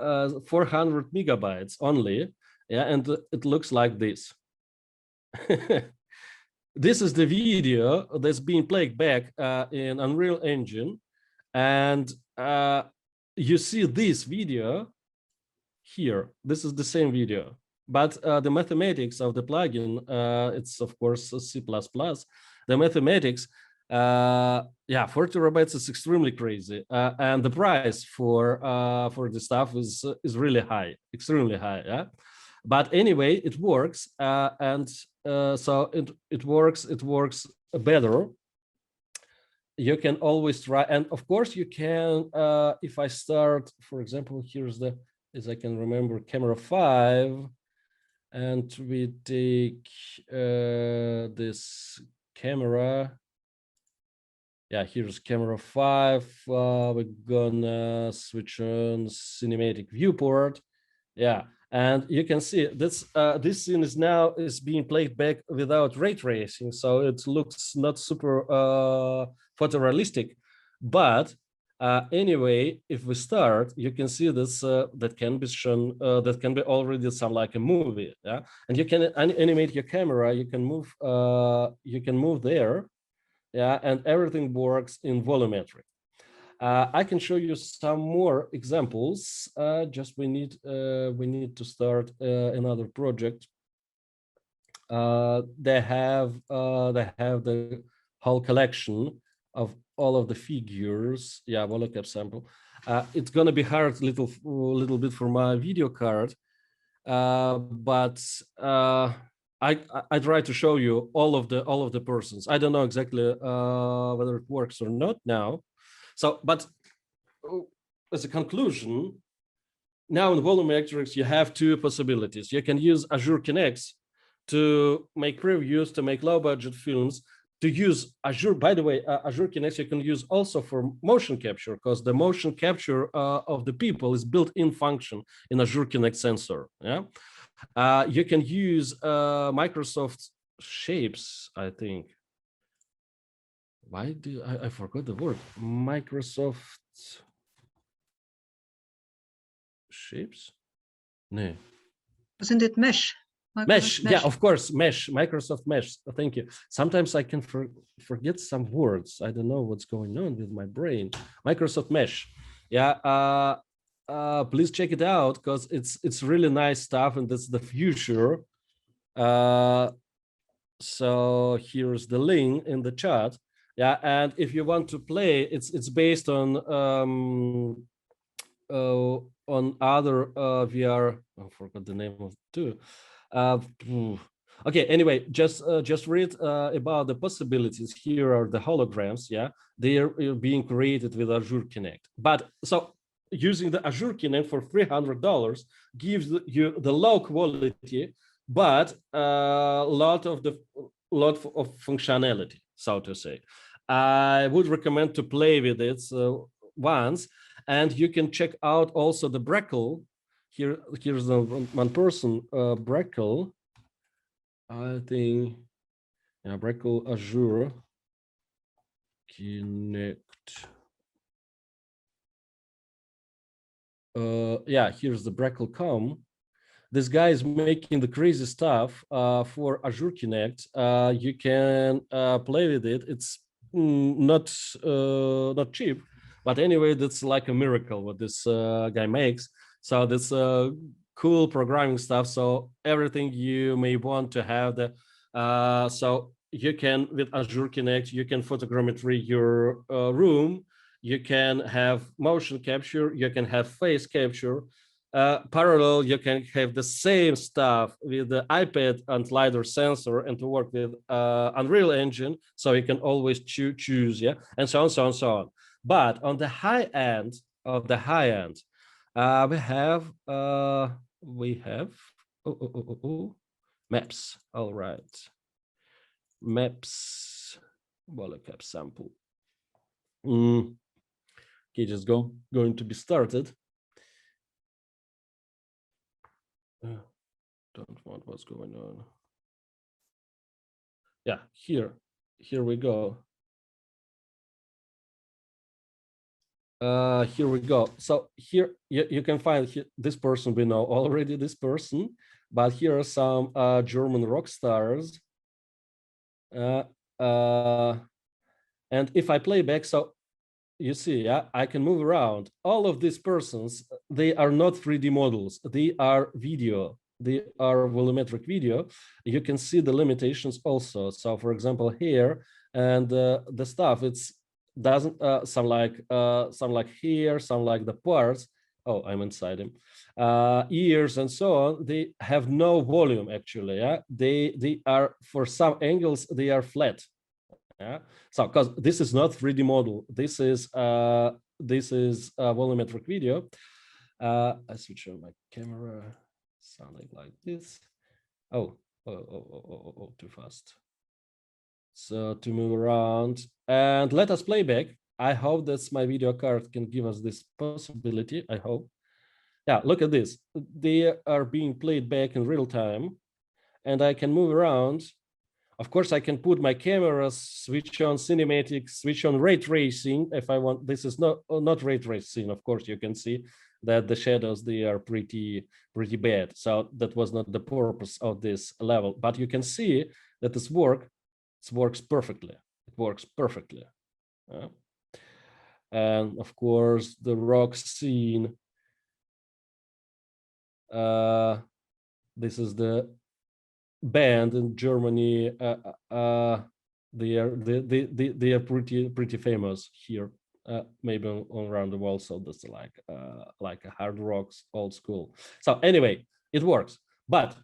C: 400 megabytes only. Yeah, and it looks like this. This is the video that's being played back in Unreal Engine, and you see this video here. This is the same video, but the mathematics of the plugin, it's of course C++. The mathematics, yeah, 4 terabytes is extremely crazy, and the price for the stuff is really high, extremely high. Yeah, but anyway, it works, and so it works better. You can always try, and of course you can. If I start, for example, here's the, as I can remember, camera 5, and we take this camera. Yeah, here's camera 5. We're gonna switch on cinematic viewport. Yeah, And you can see this scene is being played back without ray tracing, so it looks not super photorealistic. But anyway, if we start, you can see this that can be shown, that can be already some like a movie, yeah. And you can animate your camera. You can move there, yeah, and everything works in volumetric. I can show you some more examples. Just we need to start another project. They have the whole collection of all of the figures. Yeah, volocap sample. It's gonna be hard little bit for my video card, but I try to show you all of the persons. I don't know exactly whether it works or not now. So, but as a conclusion, now in volumetrics, you have two possibilities. You can use Azure Kinect to make previews, to make low budget films, to use Azure. By the way, Azure Kinect you can use also for motion capture, because the motion capture of the people is built-in function in Azure Kinect sensor. Yeah, you can use Microsoft Shapes, I think. Why do I forgot the word? Microsoft Shapes? No.
A: Wasn't it Mesh?
C: Mesh, yeah, of course, Mesh, Microsoft Mesh. Thank you. Sometimes I can forget some words. I don't know what's going on with my brain. Microsoft Mesh. Yeah, please check it out, because it's really nice stuff, and that's the future. So here's the link in the chat. Yeah, and if you want to play, it's based on other VR. I forgot the name of two. Okay, anyway, just read about the possibilities. Here are the holograms. Yeah, they are being created with Azure Kinect. But so using the Azure Kinect for $300 gives you the low quality, but a lot of functionality, so to say. I would recommend to play with it once, and you can check out also the Breckle. Here's the one person, Breckle. I think, yeah, Breckle Azure Kinect. Yeah, here's the Breckle.com. This guy is making the crazy stuff for Azure Kinect. You can play with it. It's not cheap, but anyway, that's like a miracle what this guy makes. So this cool programming stuff. So everything you may want to have the so you can, with Azure Kinect, you can photogrammetry your room. You can have motion capture. You can have face capture. Parallel, you can have the same stuff with the iPad and LiDAR sensor, and to work with Unreal Engine, so you can always choose, yeah, and so on, so on, so on. But on the high end of the high end, we have maps. All right, maps, volocap sample. Okay, just going to be started. Don't want what's going on. Yeah, here we go. Here we go. So here you can find this person. We know already this person, but here are some German rock stars. And if I play back, so you see, yeah, I can move around. All of these persons, they are not 3D models. They are video. They are volumetric video. You can see the limitations also. So, for example, here and the stuff, it's doesn't some like here, some like the parts. Oh, I'm inside him. Ears and so on. They have no volume actually. Yeah, they are, for some angles they are flat. Yeah, so because this is not 3D model, this is volumetric video. I switch on my camera, something like this. Oh, too fast. So to move around, and let us play back. I hope that my video card can give us this possibility. I hope. Yeah, look at this. They are being played back in real time, and I can move around. Of course, I can put my cameras, switch on cinematic, switch on ray tracing if I want. This is not ray tracing. Of course, you can see that the shadows, they are pretty bad. So that was not the purpose of this level. But you can see that this works perfectly. It works perfectly. And of course, the rock scene. This is the band in Germany. They are pretty famous here, maybe around the world. So that's like a hard rocks, old school. So anyway, it works. But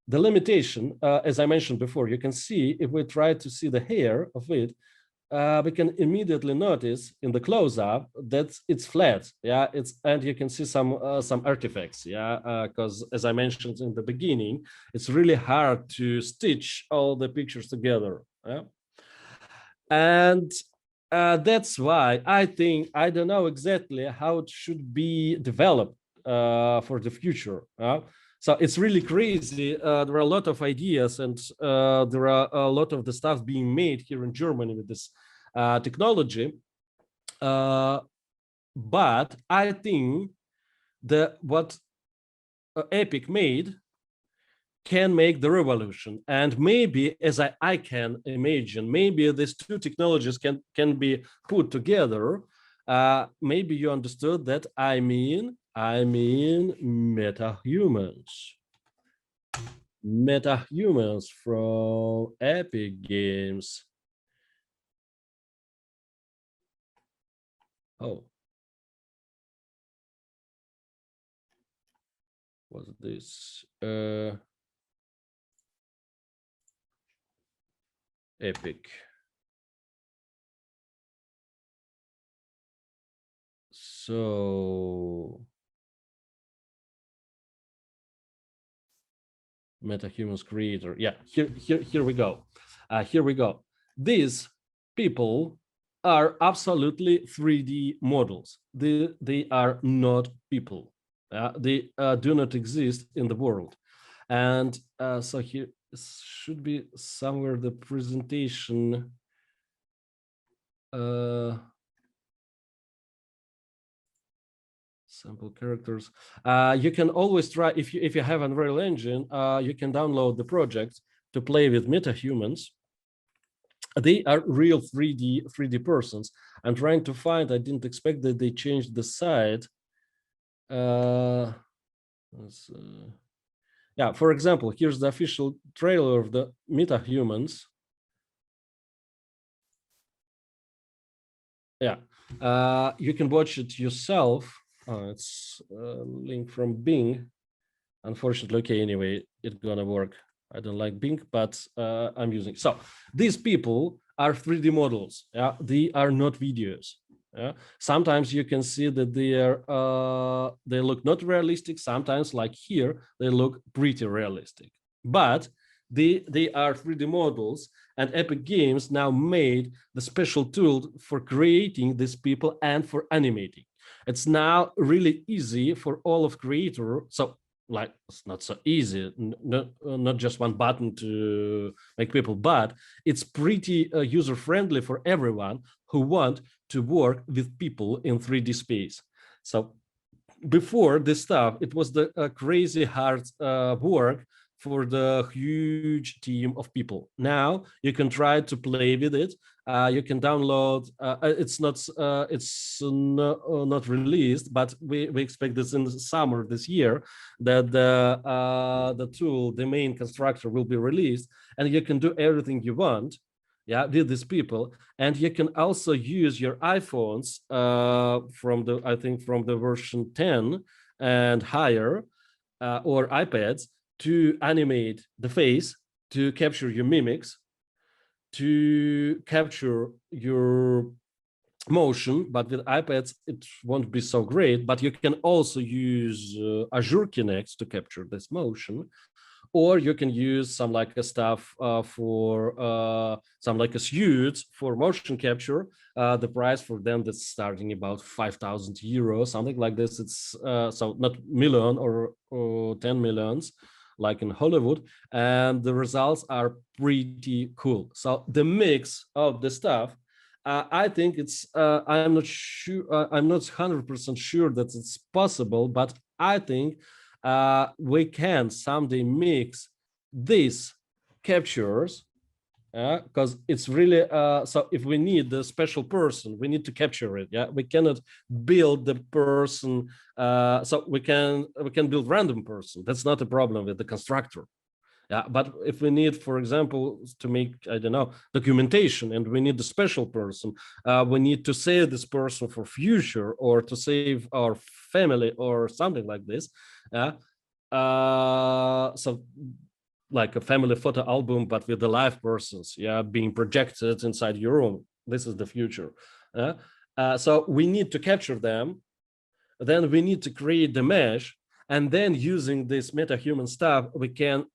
C: the limitation, as I mentioned before, you can see if we try to see the hair of it, we can immediately notice in the close-up that it's flat. Yeah, and you can see some artifacts. Yeah, because as I mentioned in the beginning, it's really hard to stitch all the pictures together. Yeah? And that's why I think I don't know exactly how it should be developed for the future. So it's really crazy. There are a lot of ideas, and there are a lot of the stuff being made here in Germany with this technology. But I think that what Epic made can make the revolution. And maybe, as I can imagine, maybe these two technologies can be put together. Maybe you understood that I mean metahumans. Metahumans from Epic Games. Oh. What's this? Epic. So MetaHumans creator. Yeah, here we go. Here we go. These people are absolutely 3D models. They are not people. They do not exist in the world. And so here should be somewhere the presentation. Sample characters. You can always try, if you have an Unreal Engine, you can download the project to play with metahumans. They are real 3D persons. I'm trying to find, I didn't expect that they changed the site. Yeah, for example, here's the official trailer of the metahumans. Yeah, you can watch it yourself. It's a link from Bing. Unfortunately, okay, anyway, it's gonna work. I don't like Bing, but I'm using. So these people are 3D models. Yeah, they are not videos. Yeah, sometimes you can see that they look not realistic. Sometimes, like here, they look pretty realistic. But they are 3D models, and Epic Games now made the special tool for creating these people and for animating. It's now really easy for all of creator. So like it's not so easy, not just one button to make people, but it's pretty user friendly for everyone who want to work with people in 3D space. So before this stuff, it was the crazy hard work for the huge team of people. Now you can try to play with it. You can download. It's not released, but we expect this in the summer this year that the tool, the main constructor, will be released, and you can do everything you want. Yeah, with these people, and you can also use your iPhones from the version 10 and higher, or iPads, to animate the face, to capture your mimics, to capture your motion. But with iPads, it won't be so great. But you can also use Azure Kinect to capture this motion, or you can use some like a stuff for some like a suit for motion capture. The price for them that's starting about 5,000 euros, something like this. It's so not million or 10 millions like in Hollywood, and the results are pretty cool. So the mix of the stuff, I think it's I'm not sure, I'm not 100% sure that it's possible, but I think we can someday mix these captures, because it's really so if we need the special person, we need to capture it. Yeah, we cannot build the person, so we can build random person. That's not a problem with the constructor. Yeah, but if we need, for example, to make, I don't know, documentation, and we need the special person, we need to save this person for future, or to save our family or something like this. So like a family photo album, but with the live persons, yeah, being projected inside your room. This is the future. So we need to capture them. Then we need to create the mesh, and then using this meta-human stuff, we can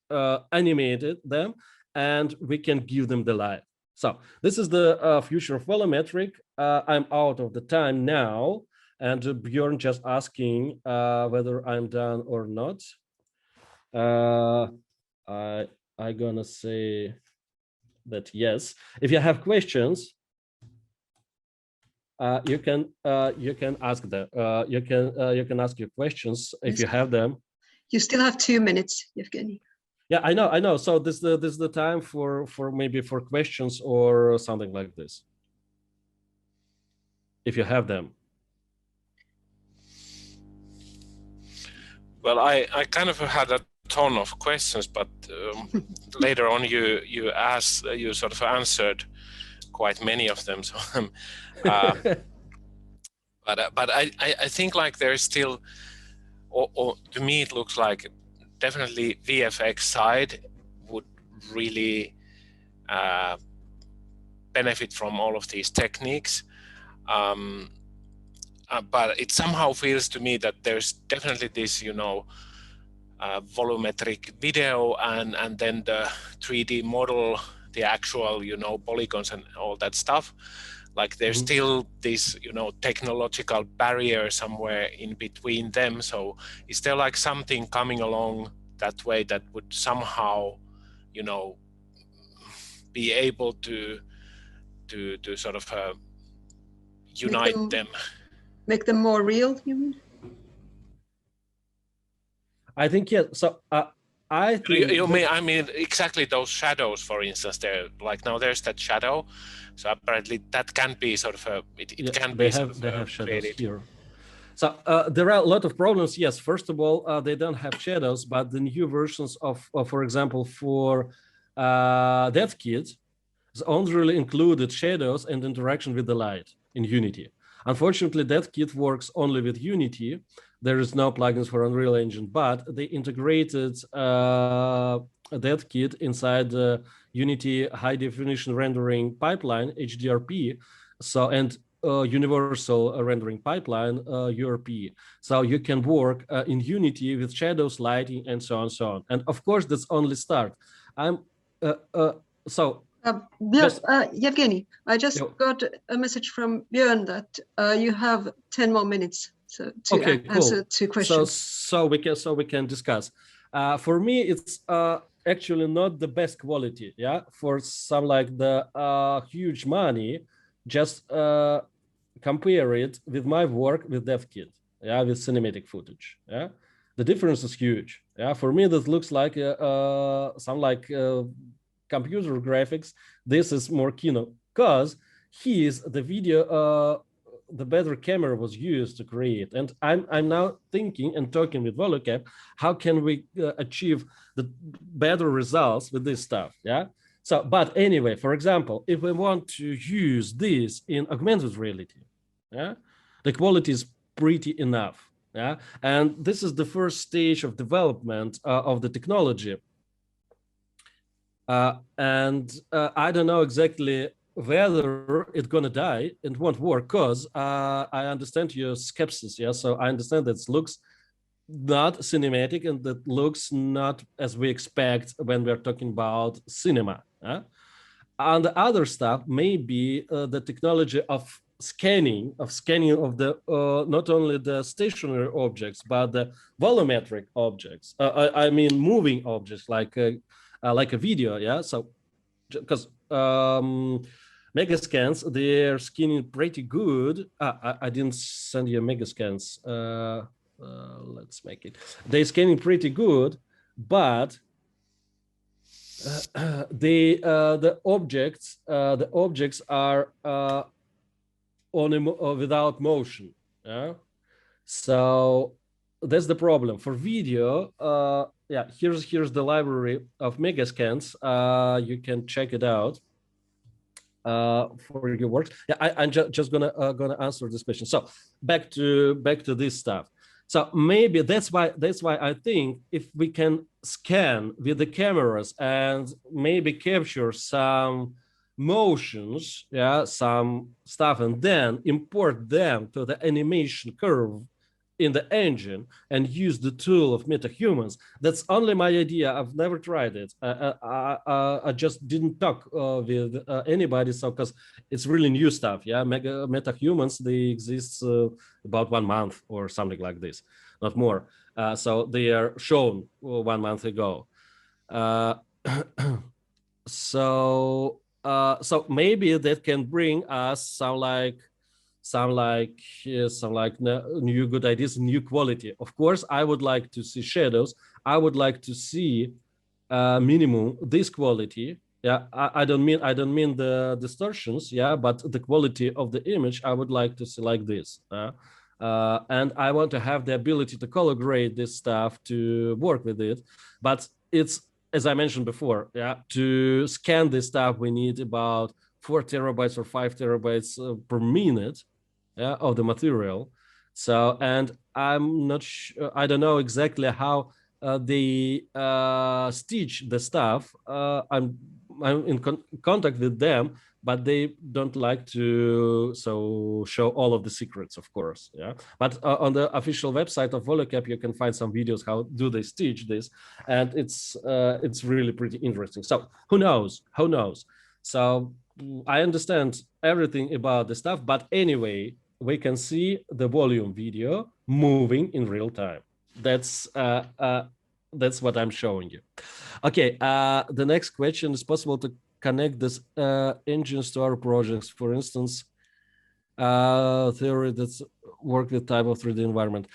C: animate them, and we can give them the life. So this is the future of volumetric. I'm out of the time now, and Björn just asking whether I'm done or not. I'm gonna say that yes. If you have questions, you can ask them. You can ask your questions if you have them.
A: You still have 2 minutes, Evgeny.
C: Yeah, I know. So this is the time for maybe for questions or something like this, if you have them.
B: Well, I kind of had a ton of questions, but later on you sort of answered quite many of them. So, but I think like there's still, or to me it looks like definitely VFX side would really benefit from all of these techniques. But it somehow feels to me that there's definitely this, volumetric video and then the 3D model, the actual, polygons and all that stuff. Like there's still this, technological barrier somewhere in between them. So is there like something coming along that way that would somehow, be able to sort of unite them?
A: Make them more real, you mean?
C: I think, yeah. So I think
B: I mean exactly those shadows, for instance. There, like now there's that shadow. So apparently that can be sort of it can be
C: they have shadows
B: created
C: here. So there are a lot of problems. Yes, first of all, they don't have shadows, but the new versions of for example, for DevKit, only really included shadows and interaction with the light in Unity. Unfortunately, DevKit works only with Unity. There is no plugins for Unreal Engine, but they integrated DevKit inside the Unity high definition rendering pipeline, HDRP, and universal rendering pipeline, URP. So you can work in Unity with shadows, lighting, and so on, so on. And of course, that's only start.
A: Evgeny, I just got a message from Björn that you have 10 more minutes to answer 2 questions.
C: So we can discuss. For me, it's actually not the best quality. Yeah, for some like the huge money, just compare it with my work with DevKit. Yeah, with cinematic footage. Yeah, the difference is huge. Yeah, for me that looks like some like computer graphics. This is more Kino, because the video, the better camera was used to create. And I'm now thinking and talking with VoluCap, how can we achieve the better results with this stuff? Yeah. So, but anyway, for example, if we want to use this in augmented reality, yeah, the quality is pretty enough. Yeah, and this is the first stage of development of the technology. And I don't know exactly whether it's gonna die and won't work, because I understand your skepsis. Yeah, so I understand that it looks not cinematic and that looks not as we expect when we're talking about cinema. And the other stuff may be the technology of scanning of the not only the stationary objects but the volumetric objects. I mean moving objects like a video. Yeah, so because megascans, they're scanning pretty good. I didn't send you megascans. Let's make it. They're scanning pretty good, but the objects are without motion. Yeah? So that's the problem for video. Yeah, here's the library of megascans. You can check it out for your works. Yeah, I'm just gonna answer this question. So back to this stuff. So maybe that's why I think if we can scan with the cameras and maybe capture some motions, yeah, some stuff, and then import them to the animation curve in the engine and use the tool of MetaHumans. That's only my idea. I've never tried it. I just didn't talk with anybody, so because it's really new stuff. Yeah, MetaHumans, they exist about 1 month or something like this, not more. So they are shown 1 month ago. So maybe that can bring us some new good ideas, new quality. Of course, I would like to see shadows. I would like to see minimum this quality. Yeah, I don't mean the distortions. Yeah, but the quality of the image I would like to see like this. And I want to have the ability to color grade this stuff to work with it. But it's, as I mentioned before, yeah, to scan this stuff we need about 4 terabytes or 5 terabytes per minute. Yeah, of the material. So, and I'm not sure, I don't know exactly how they stitch the stuff. I'm in contact with them, but they don't like to show all of the secrets, of course. Yeah, but on the official website of Volucap, you can find some videos how do they stitch this, and it's really pretty interesting. So who knows? Who knows? So I understand everything about the stuff, but anyway, we can see the volume video moving in real time. That's what I'm showing you. Okay, the next question is possible to connect this engines to our projects. For instance, theory that's work with type of 3D environment.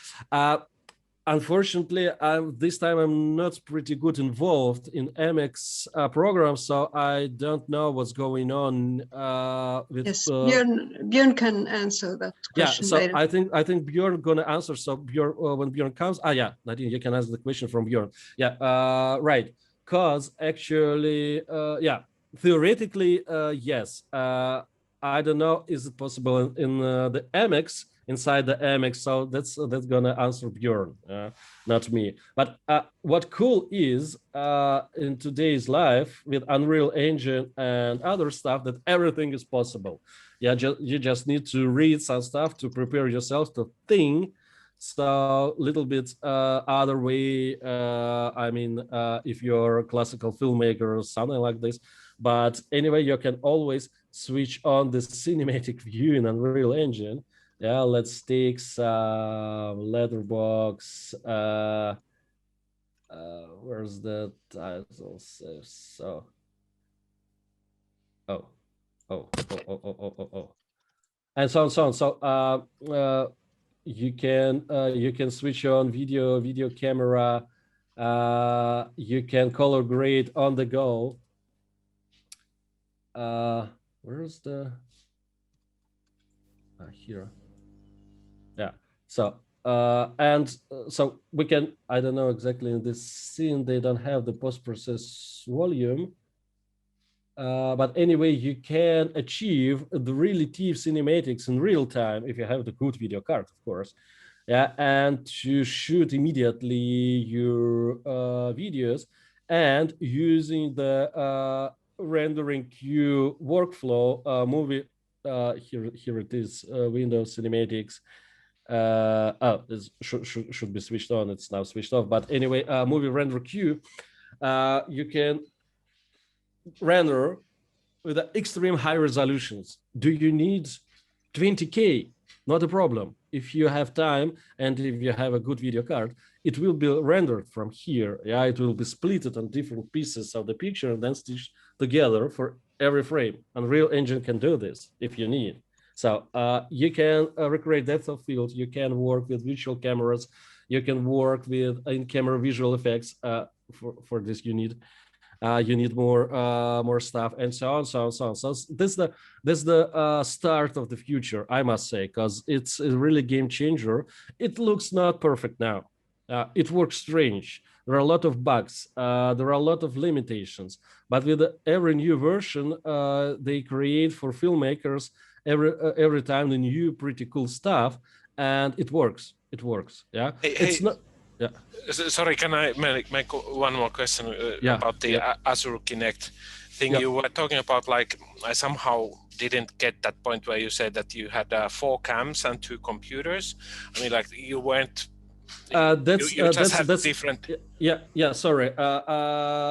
C: Unfortunately, this time I'm not pretty good involved in EMEX program, so I don't know what's going on with.
A: Yes, Björn can answer that question.
C: Yeah, so
A: later.
C: I think Björn gonna answer. So Björn, when Björn comes, yeah, Nadine, you can answer the question from Björn. Yeah, right. Cause actually, yeah, theoretically, yes. I don't know, is it possible in the EMEX? Inside the EMEX, so that's gonna answer Björn, not me. But what cool is in today's life with Unreal Engine and other stuff that everything is possible. Yeah, you just need to read some stuff to prepare yourself to think. So little bit other way. I mean, if you're a classical filmmaker or something like this. But anyway, you can always switch on the cinematic view in Unreal Engine. Yeah, let's take some letterbox. Where's the title? So, and so on. So you can switch on video camera. You can color grade on the go. Where's the here? Yeah. So so we can, I don't know exactly in this scene they don't have the post-process volume. But anyway, you can achieve the relative cinematics in real time if you have the good video card, of course. Yeah, and to shoot immediately your videos and using the rendering queue workflow movie. Here it is, Windows Cinematics. It should be switched on. It's now switched off. But anyway, movie render queue, you can render with extreme high resolutions. Do you need 20K? Not a problem. If you have time and if you have a good video card, it will be rendered from here. Yeah, it will be split on different pieces of the picture and then stitched together for every frame. Unreal Engine can do this if you need. So you can recreate depth of field. You can work with virtual cameras. You can work with in-camera visual effects. For this, you need more stuff, and so on. So this is the start of the future, I must say, because it's a really game changer. It looks not perfect now. It works strange. There are a lot of bugs. There are a lot of limitations. But with every new version, they create for filmmakers every time the new pretty cool stuff, and it works. It works. Yeah. It's not. Yeah.
B: Sorry, can I make one more question about the Azure Kinect thing? You were talking about, like, I somehow didn't get that point where you said that you had 4 cams and 2 computers. I mean, like, you weren't. That's different.
C: Yeah. Sorry.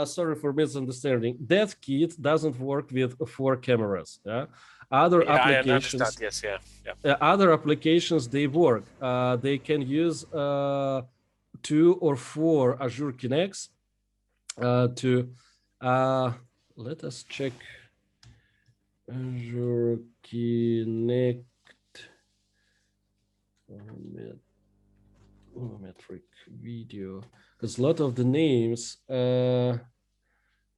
C: Sorry for misunderstanding. That kit doesn't work with 4 cameras. Yeah. Other applications.
B: I understand. Yes. Yeah.
C: Other applications, they work. They can use 2 or 4 Azure Kinects to let us check Azure Kinect volumetric video, because a lot of the names and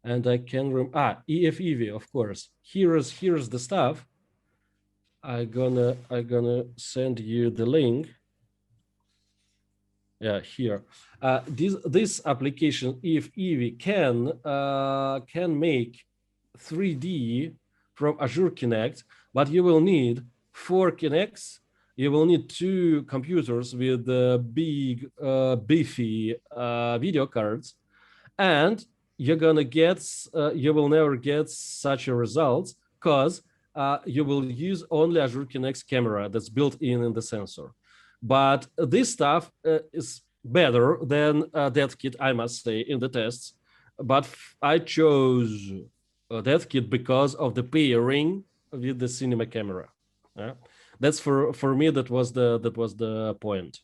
C: I can EFEV, of course. Here's the stuff. I'm gonna send you the link. Yeah, here. This application, if EV can make 3D from Azure Kinect, but you will need 4 Kinects. You will need 2 computers with big, beefy video cards, and you're gonna get. You will never get such a result because you will use only Azure Kinect's camera that's built in the sensor. But this stuff is better than that kit, I must say, in the tests. But I chose that kit because of the pairing with the cinema camera. That's for me. That was the point.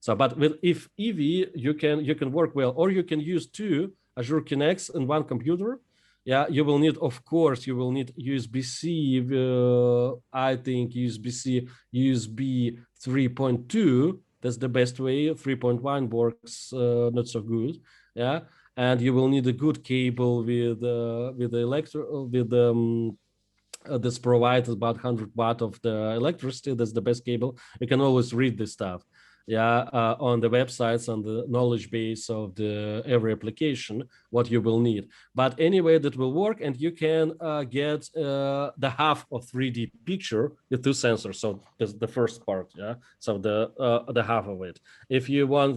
C: So, but with if EV, you can work well, or you can use 2 Azure Kinects in 1 computer. Yeah, you will need, of course, you will need USB-C. I think USB-C, USB 3.2. That's the best way. 3.1 works not so good. Yeah, and you will need a good cable with that's provides about 100 watt of the electricity. That's the best cable. You can always read this stuff. Yeah, on the websites, on the knowledge base of the every application, what you will need. But anyway, that will work, and you can get the half of 3D picture with 2 sensors. So that's the first part. Yeah, so the half of it. If you want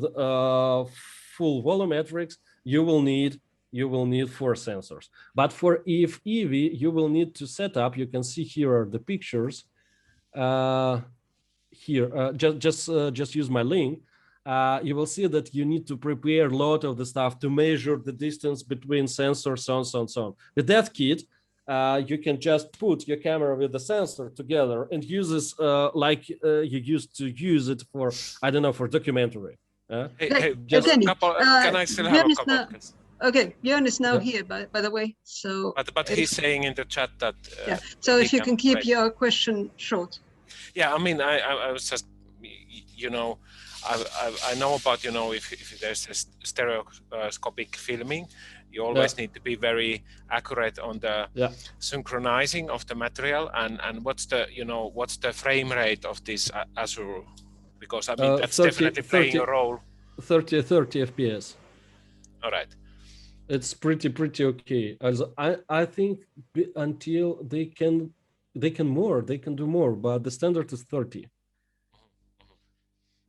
C: full volumetrics, you will need 4 sensors. But for EV, you will need to set up. You can see here are the pictures. Here, just use my link. You will see that you need to prepare a lot of the stuff to measure the distance between sensors, so on. With that kit, you can just put your camera with the sensor together and use this like you used to use it for, I don't know, for documentary.
B: Just a couple. Can I still have a couple?
A: Okay, Björn is now here, by the way. So,
B: but he's saying in the chat that.
A: So if you can keep your question short.
B: Yeah, I mean, I was just, I know about, if there's a stereoscopic filming, you always need to be very accurate on the synchronizing of the material, and what's the frame rate of this Azure, because I mean that's 30, definitely playing a role.
C: 30 FPS.
B: All right.
C: It's pretty okay. As I think until they can do more, but the standard is 30.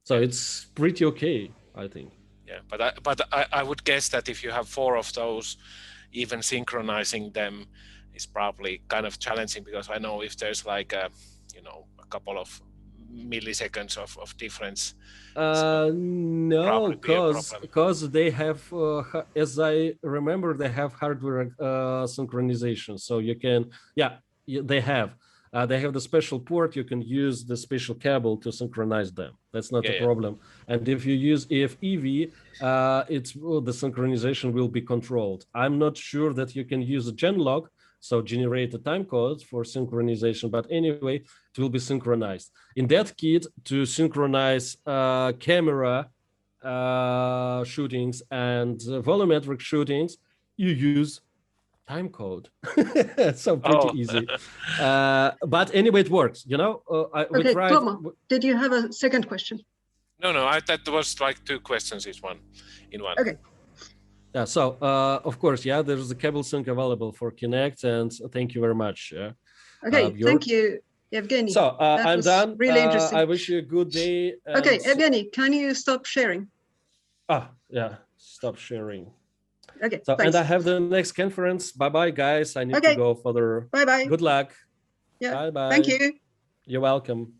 C: So it's pretty okay, I think.
B: Yeah, but I would guess that if you have 4 of those, even synchronizing them is probably kind of challenging, because I know if there's like a couple of milliseconds of difference.
C: No,
B: probably be a problem.
C: because they have, as I remember, they have hardware synchronization. So you can, they have the special port. You can use the special cable to synchronize them. That's not a problem. And if you use EFEV, the synchronization will be controlled. I'm not sure that you can use a genlog, so generate a time code for synchronization, but anyway, it will be synchronized. In that kit, to synchronize camera shootings and volumetric shootings, you use time code. So pretty easy. But anyway, it works, we tried.
A: Tuomo, did you have a second question?
B: No, that was like two questions in one.
A: Okay.
C: Yeah, so of course, there's the cable sync available for Kinect, and thank you very much.
A: Okay, thank you, Evgeny.
C: So I'm done.
A: Really interesting.
C: I wish you a good day.
A: Okay, Evgeny, can you stop sharing?
C: Stop sharing.
A: Okay,
C: so,
A: thanks.
C: and I have the next conference. Bye-bye, guys. I need to go further.
A: Bye-bye.
C: Good luck.
A: Yeah.
C: Bye-bye.
A: Thank you.
C: You're welcome.